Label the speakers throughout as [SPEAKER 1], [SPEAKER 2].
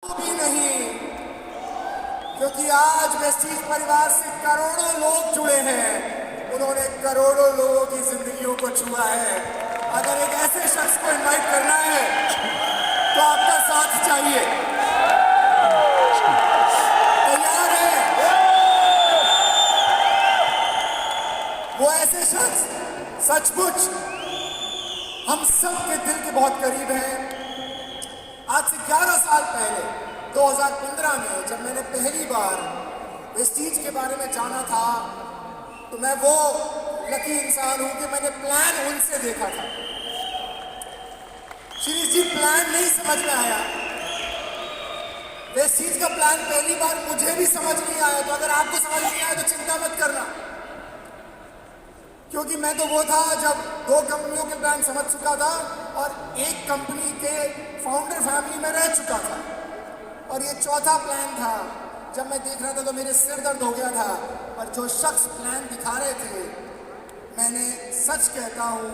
[SPEAKER 1] भी नहीं, क्योंकि आज वेस्टीज परिवार से करोड़ों लोग जुड़े हैं। उन्होंने करोड़ों लोगों की जिंदगियों को छुआ है। अगर एक ऐसे शख्स को इनवाइट करना है तो आपका साथ चाहिए। तैयार है? वो ऐसे शख्स सचमुच हम सब के दिल के बहुत करीब हैं। आज से 11 साल पहले 2015 में जब मैंने पहली बार वेस्टीज के बारे में जाना था, तो मैं वो लकी इंसान हूं कि मैंने प्लान उनसे देखा था। शिरीष जी, प्लान नहीं समझ में आया। वेस्टीज का प्लान पहली बार मुझे भी समझ नहीं आया। तो अगर आपको समझ नहीं आया तो चिंता मत करना, क्योंकि मैं तो वो था जब 2 कंपनियों के प्लान समझ चुका था और एक कंपनी के फाउंडर फैमिली में रह चुका था, और ये चौथा प्लान था। जब मैं देख रहा था तो मेरे सिर दर्द हो गया था। और जो शख्स प्लान दिखा रहे थे, मैंने सच कहता हूँ,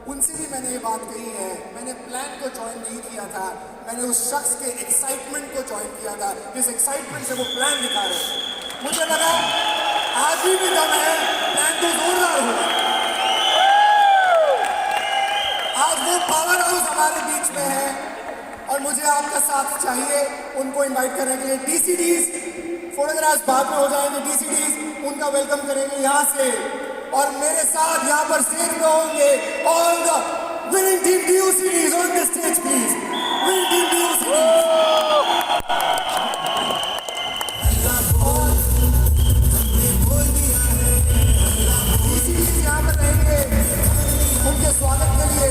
[SPEAKER 1] उनसे भी मैंने ये बात कही है, मैंने प्लान को ज्वाइन नहीं किया था, मैंने उस शख्स के एक्साइटमेंट को ज्वाइन किया था, जिस एक्साइटमेंट से वो प्लान दिखा रहे। मुझे लगा आज भी दम है, प्लान तो जोरदार होगा। आज वो पावर हाउस हमारे बीच में है और मुझे आपका साथ चाहिए उनको इनवाइट करने के लिए। डीसीडीज फोटोग्राफ्स बाद में हो जाएंगे, डीसीडीज उनका वेलकम करेंगे यहाँ से, और मेरे साथ यहाँ पर स्टेज पे होंगे ऑल द विनिंग टीम डीसीडीज on the stage please. Winning team डीसीडीज यहाँ पर रहेंगे उनके स्वागत के लिए।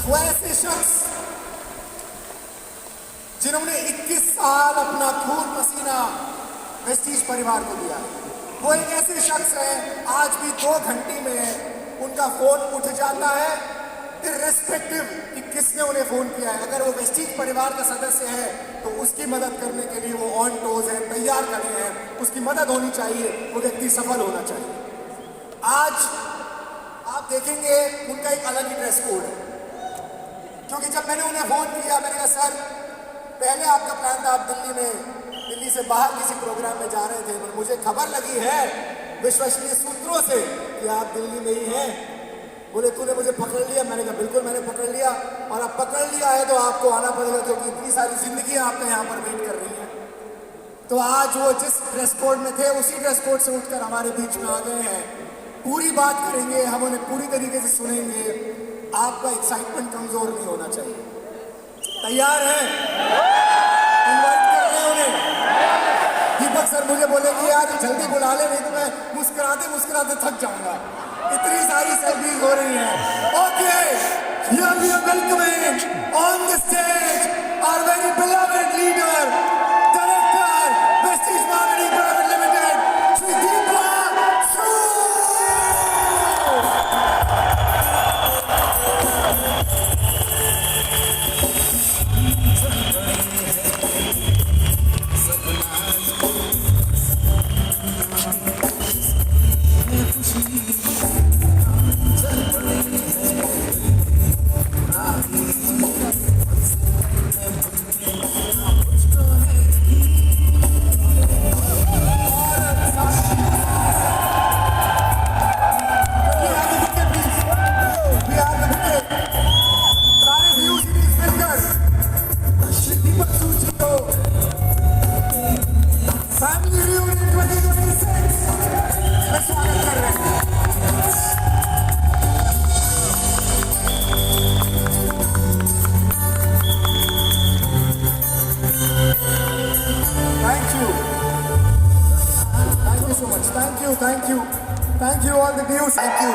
[SPEAKER 1] वो ऐसे शख्स जिन्होंने 21 साल अपना खून पसीना वेस्टीज परिवार को दिया। वो एक ऐसे शख्स है, आज भी 2 घंटे में उनका फोन उठ जाता है, इर्रेस्पेक्टिव कि किसने उन्हें फोन किया है। अगर वो वेस्टीज परिवार का सदस्य है तो उसकी मदद करने के लिए वो ऑन टोज है, तैयार खड़े हैं, उसकी मदद होनी चाहिए, वो व्यक्ति सफल होना चाहिए। आज आप देखेंगे उनका एक अलग ही ड्रेस कोड है, क्योंकि जब मैंने उन्हें फोन किया, मैंने कहा सर, पहले आपका प्लान था आप दिल्ली से बाहर किसी प्रोग्राम में जा रहे थे, पर मुझे खबर लगी है विश्वसनीय सूत्रों से कि आप दिल्ली में ही हैं। बोले तूने मुझे पकड़ लिया? मैंने कहा बिल्कुल मैंने पकड़ लिया, और अब पकड़ लिया है तो आपको आना पड़ेगा, क्योंकि इतनी सारी जिंदगी आपके यहाँ पर वेट कर रही है। तो आज वो जिस ड्रेस कोड में थे उसी ड्रेस कोड से उठकर हमारे बीच में आ गए हैं। पूरी बात करेंगे, हम उन्हें पूरी तरीके से सुनेंगे। आपका एक्साइटमेंट कमजोर नहीं होना चाहिए। तैयार है? इनवाइट कर रहे हैं उन्हें। दीपक सर मुझे बोले कि यार जल्दी बुला ले, नहीं तो मैं मुस्कुराते मुस्कुराते थक जाऊंगा, इतनी सारी सेल्फीज हो रही हैं। Okay, here we are welcoming on the stage our very beloved leader, director Vestige marketing private limited, Shri Deepak सू। Thank you all the views. Thank you.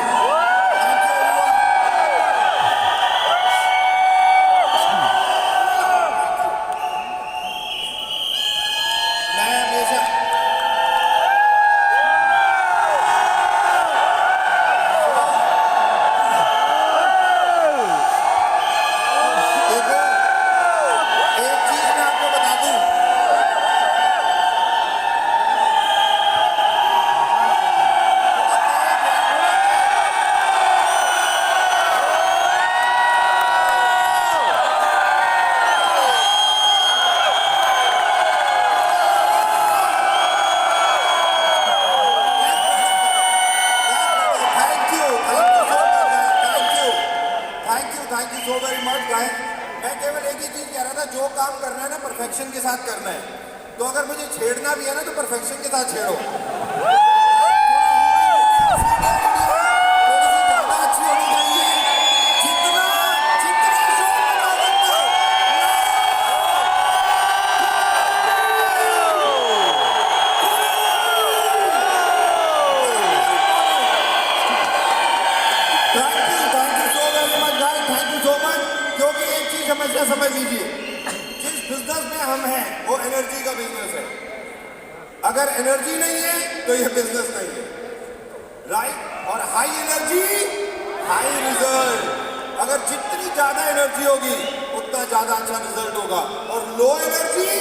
[SPEAKER 1] Much guys. मैं केवल एक ही चीज कह रहा था, जो काम करना है ना परफेक्शन के साथ करना है। तो अगर मुझे छेड़ना भी है ना तो परफेक्शन के साथ छेड़ो। थोड़ी सी ज्यादा अच्छी होनी चाहिए, जितना जितना शोर बना सकते हो। Thank you so very much guys, thank you so much. क्योंकि एक चीज हमेशा समझ लीजिए, जिस बिजनेस में हम हैं वो एनर्जी का बिजनेस है। अगर एनर्जी नहीं है तो यह बिजनेस नहीं है, राइट? और हाई एनर्जी हाई रिजल्ट। अगर जितनी ज्यादा एनर्जी होगी उतना ज्यादा अच्छा रिजल्ट होगा, और लो एनर्जी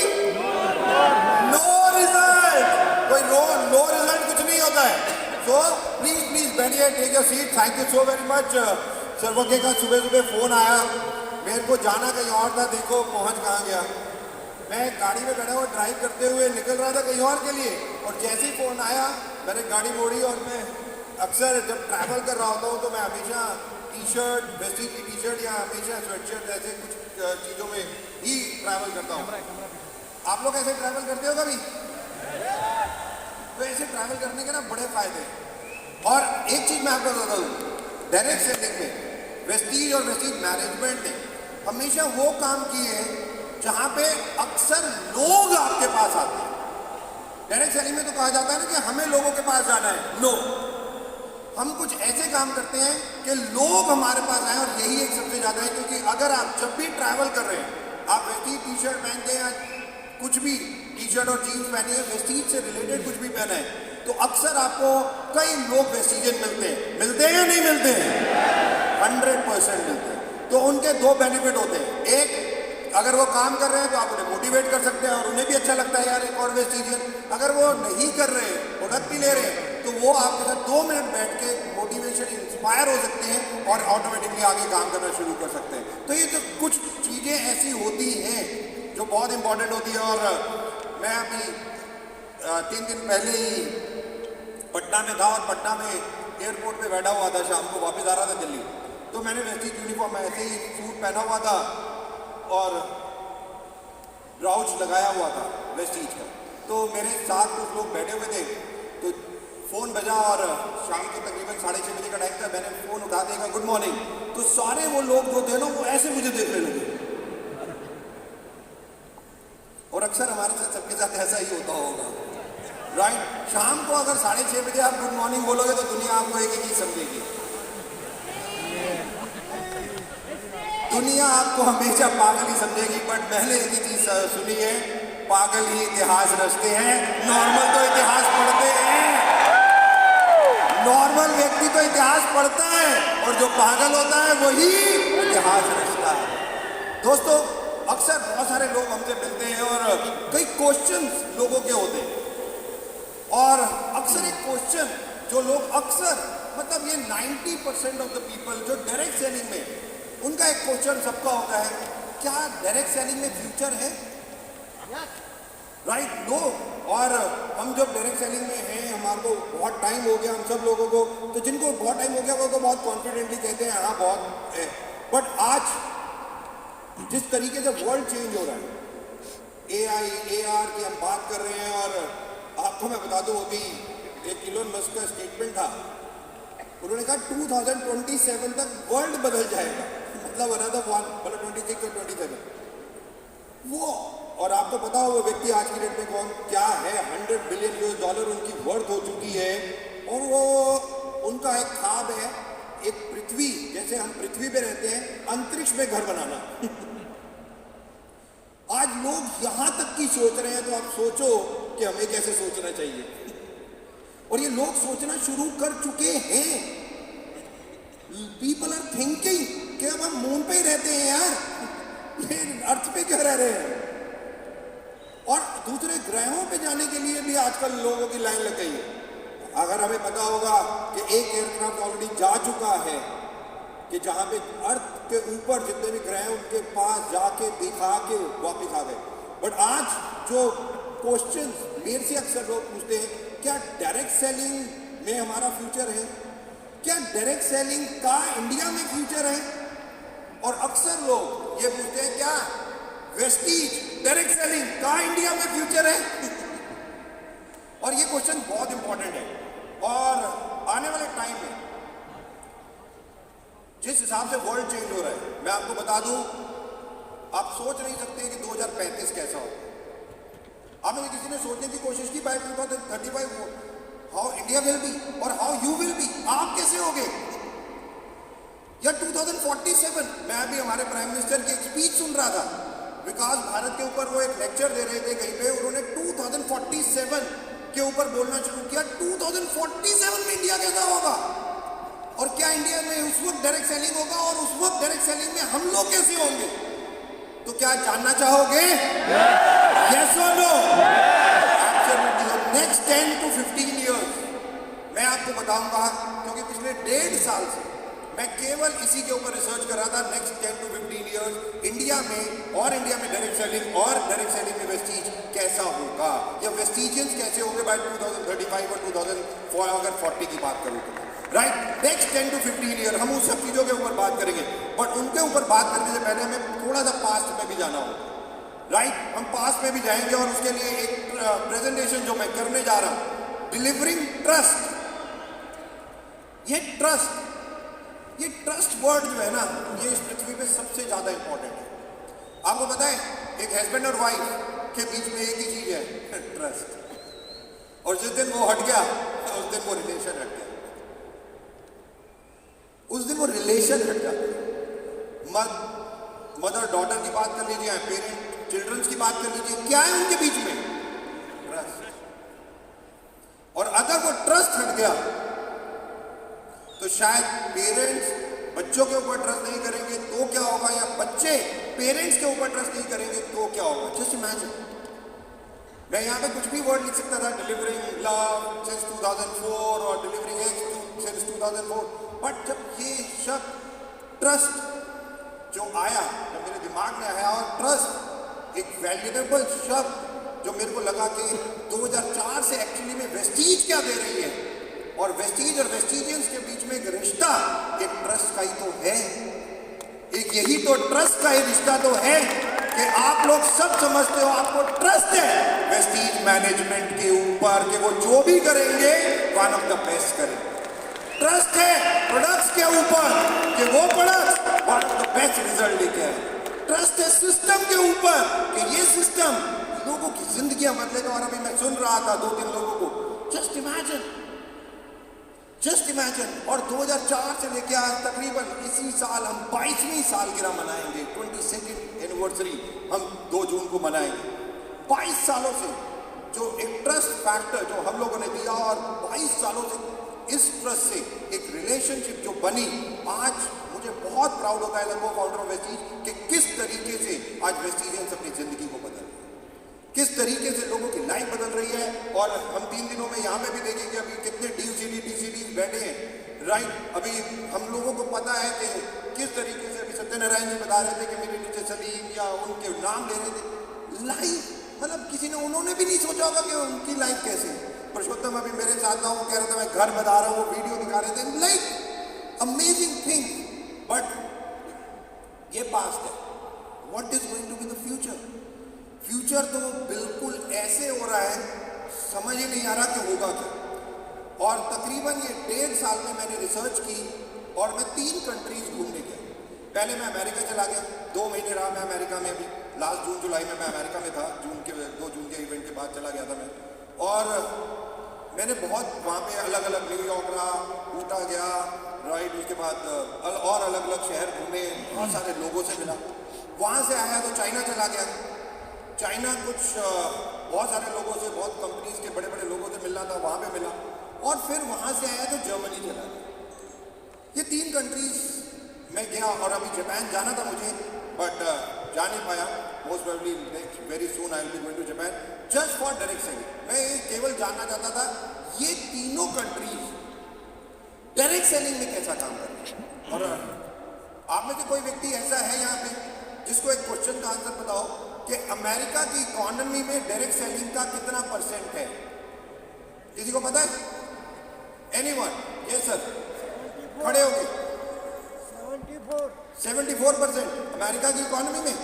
[SPEAKER 1] नो रिजल्ट। कोई लो रिजल्ट कुछ नहीं होता है। सो प्लीज प्लीज बैठिए, take your seat. Thank you so very much. सर्वज्ञ का सुबह सुबह फोन आया, मेरे को जाना कहीं और था, देखो पहुंच कहाँ गया। मैं गाड़ी में बैठा हुआ ड्राइव करते हुए निकल रहा था कहीं और के लिए, और जैसे ही फोन आया मैंने गाड़ी मोड़ी। और मैं अक्सर जब ट्रैवल कर रहा होता हूँ तो मैं हमेशा टी शर्ट, वेस्टी की टी शर्ट या हमेशा स्वेटशर्ट ऐसे कुछ चीज़ों में ही ट्रैवल करता हूँ। आप लोग ऐसे ट्रैवल करते हो कभी? तो ऐसे ट्रैवल करने के ना बड़े फायदे हैं। और एक चीज़ मैं आपको बताता हूँ, डायरेक्ट सेलिंग में वेस्टीज और वेस्टीज मैनेजमेंट ने हमेशा वो काम किए हैं जहां पे अक्सर लोग आपके पास आते हैं। डायरेक्ट सेलिंग में तो कहा जाता है ना कि हमें लोगों के पास जाना है। नो, हम कुछ ऐसे काम करते हैं कि लोग हमारे पास आए, और यही एक सबसे ज्यादा है। क्योंकि अगर आप जब भी ट्रैवल कर रहे हैं, आप वेस्टीज टी शर्ट पहन के या कुछ भी टी शर्ट और जीन्स पहनिए, वेस्टीज से रिलेटेड कुछ भी पहना है, तो अक्सर आपको कई लोग वेस्टीजियन मिलते हैं या नहीं मिलते हैं? 100% मिलते हैं। तो उनके दो बेनिफिट होते हैं। एक, अगर वो काम कर रहे हैं तो आप उन्हें मोटिवेट कर सकते हैं और उन्हें भी अच्छा लगता है यार एक और वेस्टीजियन। अगर वो नहीं कर रहे, प्रोडक्ट भी ले रहे हैं, तो वो आपके साथ 2 मिनट बैठ के मोटिवेशन इंस्पायर हो सकते हैं और ऑटोमेटिकली आगे काम करना शुरू कर सकते हैं। तो ये तो कुछ चीज़ें ऐसी होती हैं जो बहुत इंपॉर्टेंट होती है। और मैं अभी 3 दिन पहले ही पटना में था, और पटना में एयरपोर्ट पे बैठा हुआ था, शाम को वापस आ रहा था दिल्ली। तो मैंने वेस्टीज यूनिफॉर्म ऐसे ही सूट पहना हुआ था और ब्राउच लगाया हुआ था वेस्टीज का। तो मेरे साथ कुछ लोग बैठे हुए थे, तो फ़ोन बजा और शाम के तकरीबन 6:30 बजे का टाइम था। मैंने फ़ोन उठा देगा, गुड मॉर्निंग। तो सारे वो लोग जो थे ना वो ऐसे मुझे देखने लगे। और अक्सर हमारे साथ सबके साथ ऐसा ही होता होगा, राइट? शाम को अगर 6:30 बजे आप गुड मॉर्निंग बोलोगे तो दुनिया आपको एक ही चीज समझेगी। दुनिया आपको हमेशा पागल ही समझेगी। बट मैंने एक ही चीज सुनी है, पागल ही इतिहास रचते हैं, नॉर्मल तो इतिहास पढ़ते हैं। नॉर्मल व्यक्ति तो इतिहास पढ़ता है, और जो पागल होता है वही इतिहास रचता है। दोस्तों, अक्सर बहुत सारे लोग हमसे मिलते हैं और कई क्वेश्चंस लोगों के होते हैं। और अक्सर एक क्वेश्चन जो लोग अक्सर, मतलब ये 90% ऑफ द पीपल जो डायरेक्ट सेलिंग में, उनका एक क्वेश्चन सबका होता है, क्या डायरेक्ट सेलिंग में फ्यूचर है? राइट? नो। और हम जब डायरेक्ट सेलिंग में हैं, हमारे को बहुत टाइम हो गया, हम सब लोगों को, तो जिनको बहुत टाइम हो गया वो तो बहुत कॉन्फिडेंटली कहते हैं हाँ बहुत है। बट आज जिस तरीके से वर्ल्ड चेंज हो रहा है, AI AR की हम बात कर रहे हैं, और आपको मैं बता दूं, अभी एक इलोन मस्क का स्टेटमेंट था, उन्होंने कहा 2027 तक वर्ल्ड बदल जाएगा, मतलब अनदर 1, मतलब 26 और 27 वो। और आपको पता हो वो व्यक्ति आज की डेट में कौन क्या है? $100 बिलियन उनकी वर्थ हो चुकी है। और वो, उनका एक ख्वाब है, एक पृथ्वी, जैसे हम पृथ्वी पे रहते हैं, अंतरिक्ष में घर बनाना। आज लोग यहां तक की सोच रहे हैं, तो आप सोचो कि हमें कैसे सोचना चाहिए। और ये लोग सोचना शुरू कर चुके हैं। पीपल आर थिंकिंग कि अब हम मून पे ही रहते हैं यार, ये अर्थ पे क्यों रह रहे हैं? और दूसरे ग्रहों पे जाने के लिए भी आजकल लोगों की लाइन लग गई है। अगर हमें पता होगा कि एक एयरक्राफ्ट ऑलरेडी जा चुका है कि जहां पे अर्थ के ऊपर जितने भी ग्रह हैं उनके पास जाके दिखा के वापस आ गए। बट आज जो क्वेश्चन मेरे से अक्सर लोग पूछते हैं, क्या डायरेक्ट सेलिंग में हमारा फ्यूचर है? क्या डायरेक्ट सेलिंग का इंडिया में फ्यूचर है?
[SPEAKER 2] और अक्सर लोग ये पूछते हैं क्या वेस्टीज डायरेक्ट सेलिंग का इंडिया में फ्यूचर है? और ये क्वेश्चन बहुत इंपॉर्टेंट है। और आने वाले टाइम में जिस हिसाब से वर्ल्ड चेंज हो रहा है, मैं आपको बता दूं, आप सोच नहीं सकते कि 2035 कैसा हो। आपने किसी ने सोचने की कोशिश की by 2035 how India will be और हाउ यू विल बी, आप कैसे होगे? या 2047, मैं अभी हमारे प्राइम मिनिस्टर की एक स्पीच सुन रहा था, विकास भारत के ऊपर वो एक लेक्चर दे रहे थे कहीं पे, उन्होंने 2047 के ऊपर बोलना शुरू किया। 2047 में इंडिया कैसा होगा और क्या इंडिया में उस वक्त डायरेक्ट सेलिंग होगा और उस वक्त डायरेक्ट सेलिंग में हम लोग कैसे होंगे? तो क्या जानना चाहोगे? यस और no? Absolutely. Next 10 to 15 years मैं आपको बताऊंगा, क्योंकि पिछले 1.5 साल से मैं केवल इसी के ऊपर रिसर्च कर रहा था। नेक्स्ट 10 to 15 इयर्स इंडिया में डायरेक्ट सेलिंग और डायरेक्ट सेलिंग में वेस्टीज कैसा होगा, या वेस्टीजियंस कैसे होंगे बाय 2035 और 2040 अगर 40 की बात करूं तो, राइट। नेक्स्ट 10 to 15 ईयर हम उन सब चीजों के ऊपर बात करेंगे, बट उनके ऊपर बात करने से पहले हमें थोड़ा सा पास्ट में भी जाना होगा, राइट। हम पास्ट में भी जाएंगे और उसके लिए एक प्रेजेंटेशन जो मैं करने जा रहा हूं, डिलीवरिंग ट्रस्ट। ये ट्रस्ट वर्ड जो है ना, ये इस पृथ्वी पे सबसे ज्यादा इंपॉर्टेंट है। आपको पता है, एक हस्बैंड और वाइफ के बीच में एक ही चीज है, ट्रस्ट। और जिस दिन वो हट गया, उस दिन वो रिलेशन हट गया, उस दिन वो रिलेशन हट जाता है। मदर डॉटर की बात कर लीजिए, पेरेंट चिल्ड्रंस की बात कर लीजिए, क्या है उनके बीच में? ट्रस्ट। और अगर वो ट्रस्ट हट गया तो शायद पेरेंट्स बच्चों के ऊपर ट्रस्ट नहीं करेंगे तो क्या होगा, या बच्चे पेरेंट्स के ऊपर ट्रस्ट नहीं करेंगे तो क्या होगा? Just imagine. मैं यहाँ पे कुछ भी वर्ड लिख सकता था, डिलीवरिंग लव सिंस 2004 और डिलीवरिंग एक्स सिंस 2004, बट जब ये शब्द ट्रस्ट जो आया, जब मेरे दिमाग में आया, और ट्रस्ट एक वैल्यूएबल शब्द जो मेरे को लगा कि 2004 से एक्चुअली में वेस्टीज क्या दे रही है, और वेस्टीज और वेस्टीजियंस के बीच में एक रिश्ता एक ट्रस्ट का ही तो है। एक यही तो ट्रस्ट का ही रिश्ता तो है कि आप लोग सब समझते हो, आपको ट्रस्ट है वेस्टीज मैनेजमेंट के ऊपर कि वो जो भी करेंगे वन ऑफ द बेस्ट करेंगे। ट्रस्ट है प्रोडक्ट्स के ऊपर कि वो products one of the best result लेके आए। ट्रस्ट है सिस्टम के ऊपर कि ये सिस्टम लोगों की जिंदगियां बदलेगा। और अभी मैं सुन रहा था 2-3 लोगों को, जस्ट इमेजिन। और 2004 से लेके आज तकरीबन इसी साल हम 22वीं सालगिरह मनाएंगे, 22nd एनिवर्सरी हम 2 जून को मनाएंगे। 22 सालों से जो एक ट्रस्ट फैक्टर जो हम लोगों ने दिया, और 22 सालों से इस ट्रस्ट से एक रिलेशनशिप जो बनी, आज मुझे बहुत प्राउड होता है को फाउंडर ऑफ वेस्टीज कि किस तरीके से आज वेस्टीजियंस अपनी जिंदगी को बदल रहे हैं, किस तरीके से लोगों की लाइफ बदल रही है। और हम 3 दिनों में यहाँ पे भी देखेंगे अभी कितने DCD बैठे हैं, राइट। अभी हम लोगों को पता है कि किस तरीके से, अभी सत्यनारायण जी बता रहे थे कि मेरे नीचे सलीम या उनके नाम ले रहे थे। लाइफ मतलब किसी ने, उन्होंने भी नहीं सोचा होगा कि उनकी लाइफ कैसे है। पुरुषोत्तम अभी मेरे साथ था, वो कह रहा था मैं घर बता रहा हूँ, वो वीडियो दिखा रहे थे, लाइक अमेजिंग थिंग। बट ये पास्ट है, what is going to be the future? Future तो बिल्कुल ऐसे हो रहा है, समझ ही नहीं आ रहा कि होगा क्या। और तकरीबन ये 1.5 साल में मैंने रिसर्च की और मैं 3 कंट्रीज घूमने गया। पहले मैं अमेरिका चला गया, 2 महीने रहा मैं अमेरिका में। अभी लास्ट जून जुलाई में मैं अमेरिका में था, 2 जून के इवेंट के बाद चला गया था मैं। और मैंने बहुत वहाँ पे अलग अलग, न्यूयॉर्क रहा, ऊटा गया, राइट। उसके बाद और अलग अलग शहर घूमे, बहुत सारे लोगों से मिला। वहाँ से आया तो चाइना चला गया। चाइना कुछ बहुत सारे लोगों से, बहुत कंपनीज के बड़े बड़े लोगों से मिलना था, वहाँ पे मिला। और फिर वहाँ से आया तो जर्मनी चला गया। ये 3 कंट्रीज में गया। और अभी जापान जाना था मुझे, बट जा नहीं पाया। Most probably next very soon I will be going to Japan just for direct selling. मैं ये केवल जानना चाहता था ये तीनों कंट्रीज डायरेक्ट सेलिंग में कैसा काम कर रही है। और आप में से कोई व्यक्ति ऐसा है यहाँ पे जिसको एक क्वेश्चन का आंसर पता हो कि अमेरिका की इकोनॉमी में डायरेक्ट सेलिंग का कितना % है? किसी को पता है? एनीवन? यस सर, खड़े हो गए। 74% अमेरिका की इकोनॉमी में।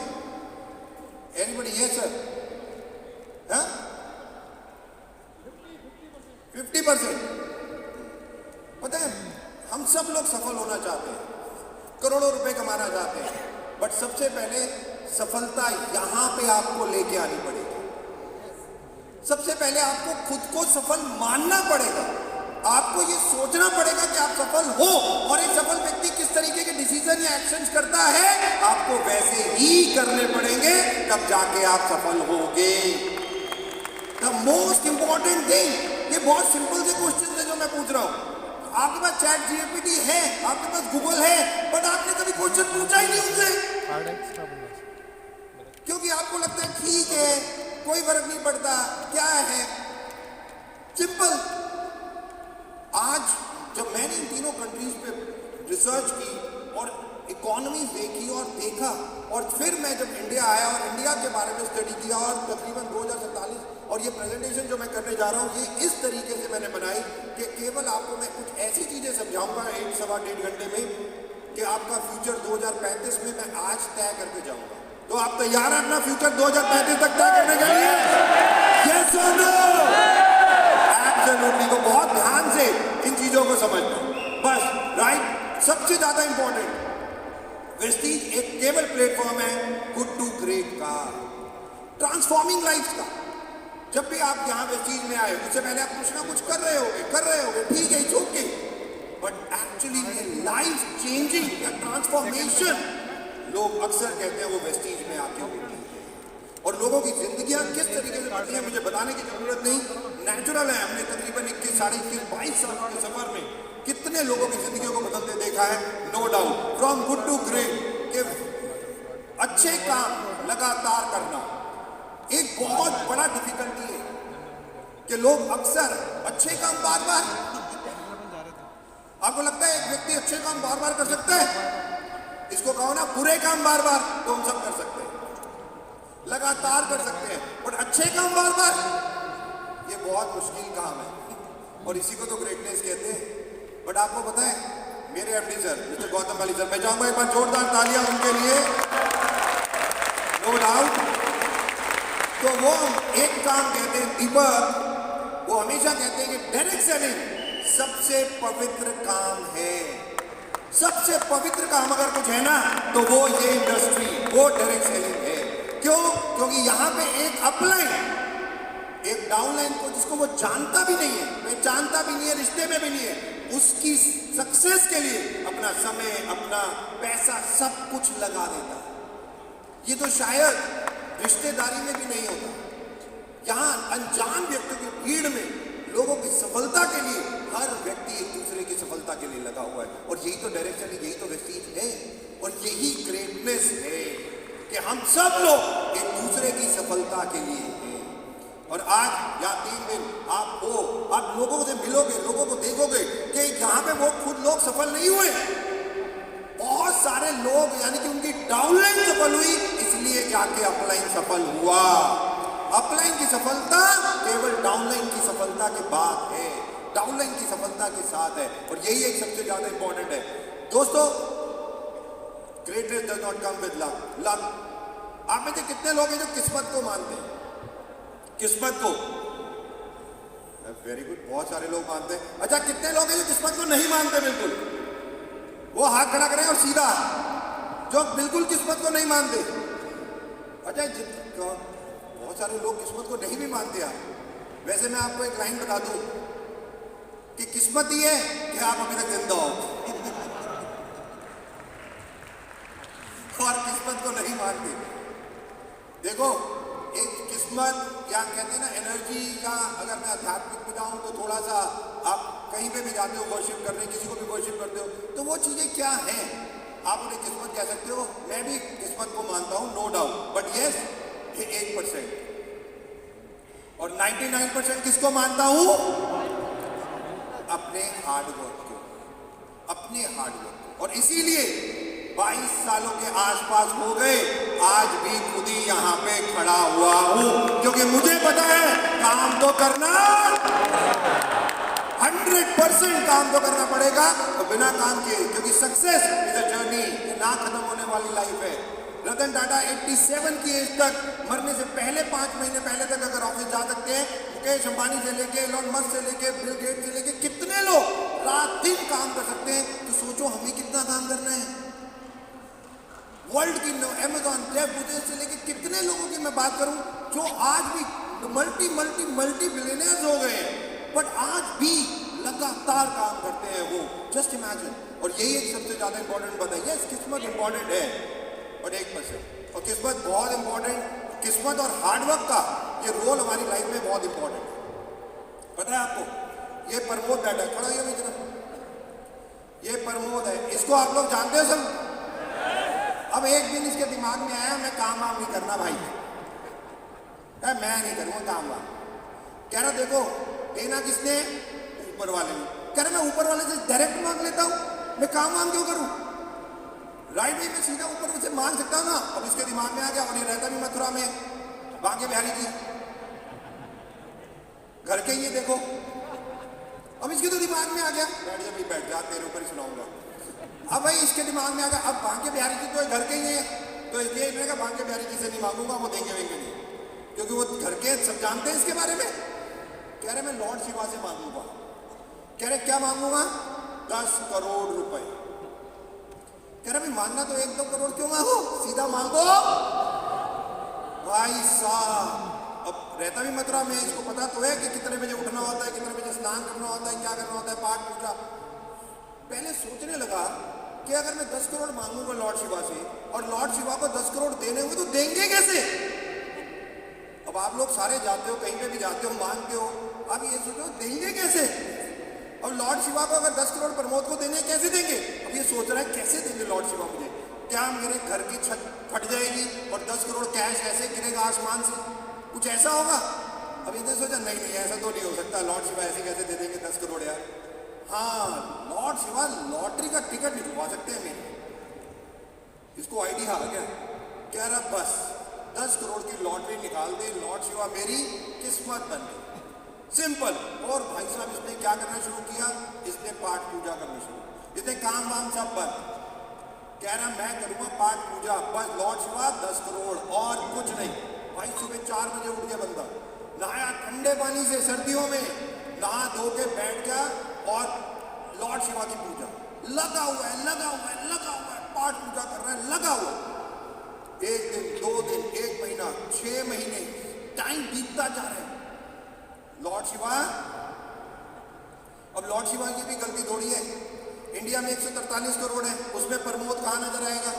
[SPEAKER 2] एनीबडी? Yes sir. 50%। पता है, हम सब लोग सफल होना चाहते हैं, करोड़ों रुपए कमाना चाहते हैं, बट सबसे पहले सफलता यहां पे आपको लेके आनी पड़ेगी। सबसे पहले आपको खुद को सफल मानना पड़ेगा। आपको ये सोचना पड़ेगा कि आप सफल हो, और एक सफल व्यक्ति किस तरीके के डिसीजन या एक्शंस करता है, आपको वैसे ही करने पड़ेंगे, तब जाके आप सफल होगे। द मोस्ट इंपॉर्टेंट थिंग, ये बहुत सिंपल से क्वेश्चन है जो मैं पूछ रहा हूं। आपके पास चैट जीपीटी है, आपके पास गूगल है, बट आपने कभी क्वेश्चन पूछा ही नहीं उनसे, क्योंकि आपको लगता है ठीक है, कोई फर्क नहीं पड़ता, क्या है, सिंपल। आज जब मैंने इन तीनों कंट्रीज पे रिसर्च की और इकोनॉमी देखी और देखा, और फिर मैं जब इंडिया आया और इंडिया के बारे में स्टडी किया, और तकरीबन 2047 और ये प्रेजेंटेशन जो मैं करने जा रहा हूँ, ये इस तरीके से मैंने बनाई कि केवल आपको मैं कुछ ऐसी चीजें समझाऊंगा 1-1.5 घंटे में कि आपका फ्यूचर 2035 में मैं आज तय करके जाऊंगा। तो आप तैयार हैं अपना फ्यूचर 2035 तक तय करने के लिए? यस और नो? एब्सोल्युटली। को बहुत ध्यान से इन चीजों को समझना, बस राइट। सबसे ज्यादा इंपॉर्टेंट, वेस्टीज एक केवल प्लेटफॉर्म है गुड टू ग्रेट का, ट्रांसफॉर्मिंग लाइफ का। जब भी आप यहां वेस्टीज में आए, उससे पहले आप कुछ ना कुछ कर रहे होगे, ठीक है, it's okay, but actually life changing या ट्रांसफॉर्मेशन लोग अक्सर कहते हैं वो वेस्टीज में आके होती है। और लोगों की जिंदगियां किस तरीके से बढ़ती हैं मुझे बताने की जरूरत नहीं, नेचुरल है। हमने तकरीबन 21, साढ़े 21, 22 साल के सफर में कितने लोगों की जिंदगियों को बदलते देखा है, no doubt. From good to great, कि अच्छे काम लगातार करना एक बहुत बड़ा डिफिकल्टी है, कि लोग अक्सर अच्छे काम बार बार, आपको लगता है एक व्यक्ति अच्छे काम बार बार कर सकता है? इसको कहो ना बुरे काम बार बार, तो हम सब कर सकते हैं, लगातार कर सकते हैं, बट अच्छे काम बार बार, ये बहुत मुश्किल काम है, और इसी को तो ग्रेटनेस कहते हैं। बट आपको पता है, मेरे एमडी सर मिस्टर गौतम वाली सर, मैं चाहूंगा एक बार जोरदार तालियां उनके लिए, नो डाउट। तो वो एक काम कहते हैं, दीपक, वो हमेशा कहते हैं कि डायरेक्ट सेलिंग सबसे पवित्र काम है। सबसे पवित्र काम अगर कुछ है ना, तो वो ये इंडस्ट्री, वो डायरेक्ट सेलिंग है। क्यों? क्योंकि यहां पे एक अपलाइन, एक डाउनलाइन को जिसको वो जानता भी नहीं है, पहचानता भी नहीं है, रिश्ते में भी नहीं है, उसकी सक्सेस के लिए अपना समय, अपना पैसा, सब कुछ लगा देता है। ये तो शायद रिश्तेदारी में भी नहीं होता। यहां अनजान व्यक्तियों की भीड़ में लोगों की सफलता के लिए हर व्यक्ति एक दूसरे की सफलता के लिए लगा हुआ है, और यही तो डायरेक्शन है, यही तो वेस्टीज है, और यही ग्रेटनेस है कि हम सब लोग एक दूसरे की सफलता के लिए हैं। और आज या 3 दिन आप हो, आप लोगों से मिलोगे, लोगों को देखोगे कि यहाँ पे वो खुद लोग सफल नहीं हुए, बहुत सारे लोग, यानी कि उनकी डाउनलाइन सफल हुई, इसलिए जाके अपलाइन सफल हुआ। अपलाइन की सफलता केवल डाउनलाइन की सफलता के बाद है, डाउनलाइन की सफलता के साथ है, और यही एक सबसे ज्यादा इंपॉर्टेंट है। दोस्तों, greatness does not come with luck. आप में से कितने लोग हैं जो किस्मत को मानते हैं? किस्मत को, वेरी गुड, बहुत सारे लोग मानते हैं। अच्छा, कितने लोग हैं जो किस्मत को नहीं मानते? बिल्कुल, वो हाथ खड़ा करें और सीधा, जो बिल्कुल किस्मत को नहीं मानते। अच्छा, बहुत सारे लोग किस्मत को नहीं भी मानते यार। वैसे मैं आपको एक लाइन बता दूं कि किस्मत ही है कि आप अभी तक जिंदा हो, और किस्मत को नहीं मानते। देखो, एक किस्मत, या कहते हैं ना एनर्जी, या अगर मैं आध्यात्मिक में जाऊं तो थोड़ा सा आप कहीं पे भी जाते हो वर्शिप करने, किसी को भी वर्शिप करते हो, तो वो चीजें क्या हैं? आप उन्हें किस्मत कह सकते हो। मैं भी किस्मत को मानता हूं, नो डाउट, बट यस, ये 1%, और 99% किसको मानता हूं? अपने हार्डवर्क को, अपने हार्डवर्क को। और इसीलिए 22 सालों के आसपास हो गए, आज भी खुद ही यहां पे खड़ा हुआ हूं, क्योंकि मुझे पता है काम तो करना, 100% काम तो करना पड़ेगा, तो बिना काम किए, क्योंकि सक्सेस इज अ जर्नी ना खत्म होने वाली लाइफ है। रतन टाटा 87 की एज तक, मरने से पहले 5 महीने पहले तक अगर ऑफिस जा सकते हैं, मुकेश अंबानी से लेके एलोन मस्क से लेके बिल गेट्स से लेके कितने लोग रात दिन काम कर सकते हैं, तो सोचो हमें कितना काम करना है। वर्ल्ड की अमेजॉन, जेफ बेजोस से लेके कितने लोगों की मैं बात करूं जो आज भी मल्टी मल्टी मल्टी बिलियनर्स हो गए हैं, बट आज भी लगातार काम करते हैं वो। Just imagine. और यही एक सबसे ज्यादा इंपॉर्टेंट बात है। यस, किस्मत इंपॉर्टेंट है, बट 1%। और किस्मत बहुत इंपॉर्टेंट, किस्मत और हार्डवर्क का ये रोल हमारी लाइफ में बहुत इंपॉर्टेंट है। पता है आपको, ये प्रमोद बैठा है, खड़ा ये जरा, ये प्रमोद है, इसको आप लोग जानते हो सब। अब एक दिन इसके दिमाग में आया मैं काम वाम नहीं करना भाई, मैं नहीं करूंगा काम वाम। कह रहा देखो देना किसने, ऊपर वाले ने। कह रहा मैं ऊपर वाले से डायरेक्ट मांग लेता हूं, मैं काम वाम क्यों करूं। राइट वे में सीधा ऊपर से मांग सकता हूं ना। अब इसके दिमाग में आ गया, और ये रहता भी मथुरा में, बांके बिहारी जी घर के ये देखो। अब इसके तो दिमाग में आ गया, बैठ जा भाई बैठ जा, तेरे ऊपर ही सुनाऊंगा। अब भाई इसके दिमाग में आ गया, अब बांके बिहारी जी तो घर के ही है, तो इसलिए इन्होंने बांके बिहारी जी से नहीं मांगूंगा, वो देंगे वेंगे नहीं, क्योंकि वो घर के सब जानते हैं इसके बारे में। कह रहे मैं लॉर्ड शिवा से मांगूंगा। कह रहे क्या मांगूंगा, 10 करोड़ रुपए। कह रहे भाई मांगना तो 1-2 करोड़ क्यों मांगो, सीधा मांगो भाई साहब। अब रहता भी मथुरा में, इसको पता तो है कि कितने बजे उठना होता है, कितने बजे स्नान करना होता है, क्या करना होता है, पाठ पूजा। पहले सोचने लगा कि अगर मैं 10 करोड़ मांगूंगा लॉर्ड शिवा से, और लॉर्ड शिवा को 10 करोड़ देने होंगे तो देंगे कैसे। अब आप लोग सारे जाते हो, कहीं पे भी जाते हो, मांगते हो, अब ये सोचो देंगे कैसे। और लॉर्ड शिवा को अगर 10 करोड़ प्रमोद को देने कैसे देंगे। अब ये सोच रहा है कैसे देंगे लॉर्ड शिवा मुझे, क्या मेरे घर की छत फट जाएगी और 10 करोड़ कैश ऐसे गिरेगा आसमान से, कुछ ऐसा होगा। अब इन्हें सोचा नहीं नहीं ऐसा तो नहीं हो सकता, लॉर्ड शिवा ऐसे कैसे दे देंगे 10 करोड़ यार। हाँ, लॉर्ड शिवा लॉटरी का टिकट निकलवा सकते हैं मेरे। इसको आइडिया आ गया, कह रहा बस 10 करोड़ की लॉटरी निकाल दे, लॉर्ड शिवा मेरी किस्मत बन गई, सिंपल। और भाई साहब इसने क्या करना शुरू किया, इसने पाठ पूजा करना शुरू, इसने काम वाम सब बंद। कह रहा मैं करूंगा पाठ पूजा, बस लॉर्ड शिवा 10 करोड़ और कुछ नहीं। भाई सुबह 4 बजे उठ गया बंदा, नहाया ठंडे पानी से सर्दियों में, नहा धो के बैठ गया और लॉर्ड शिवा की पूजा लगा हुआ है, लगा हुआ है, लगा हुआ है, पाठ पूजा कर रहा है, लगा हुआ। 1 दिन 2 दिन 1 महीना 6 महीने टाइम बीतता जा रहा है। लॉर्ड शिवा, अब लॉर्ड शिवा की भी गलती थोड़ी है, इंडिया में 143 करोड़ है, उसमें प्रमोद कहां नजर आएगा।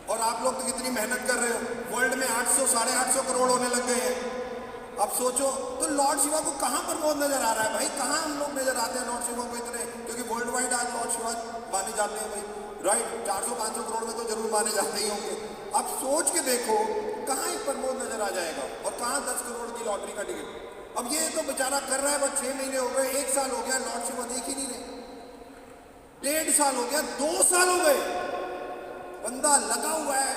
[SPEAKER 2] और आप लोग तो कितनी मेहनत कर रहे हो, वर्ल्ड में 800 850 करोड़ होने लग गए हैं। अब सोचो तो लॉर्ड शिवा को कहां प्रमोद नजर आ रहा है भाई, कहां हम लोग नजर आते हैं लॉर्ड शिवा को इतने, क्योंकि वर्ल्ड वाइड आज लॉर्ड शिवा माने जाते हैं भाई, राइट। 400-500 करोड़ में तो जरूर माने जाते ही होंगे। अब सोच के देखो कहां एक प्रमोद नजर आ जाएगा और कहां 10 करोड़ की लॉटरी का टिकट। अब ये तो बेचारा कर रहा है, बस 6 महीने हो गए, 1 साल हो गया, लॉर्ड शिवा देख ही नहीं रहे। 1.5 साल हो गया, 2 साल हो गए, बंदा लगा हुआ है,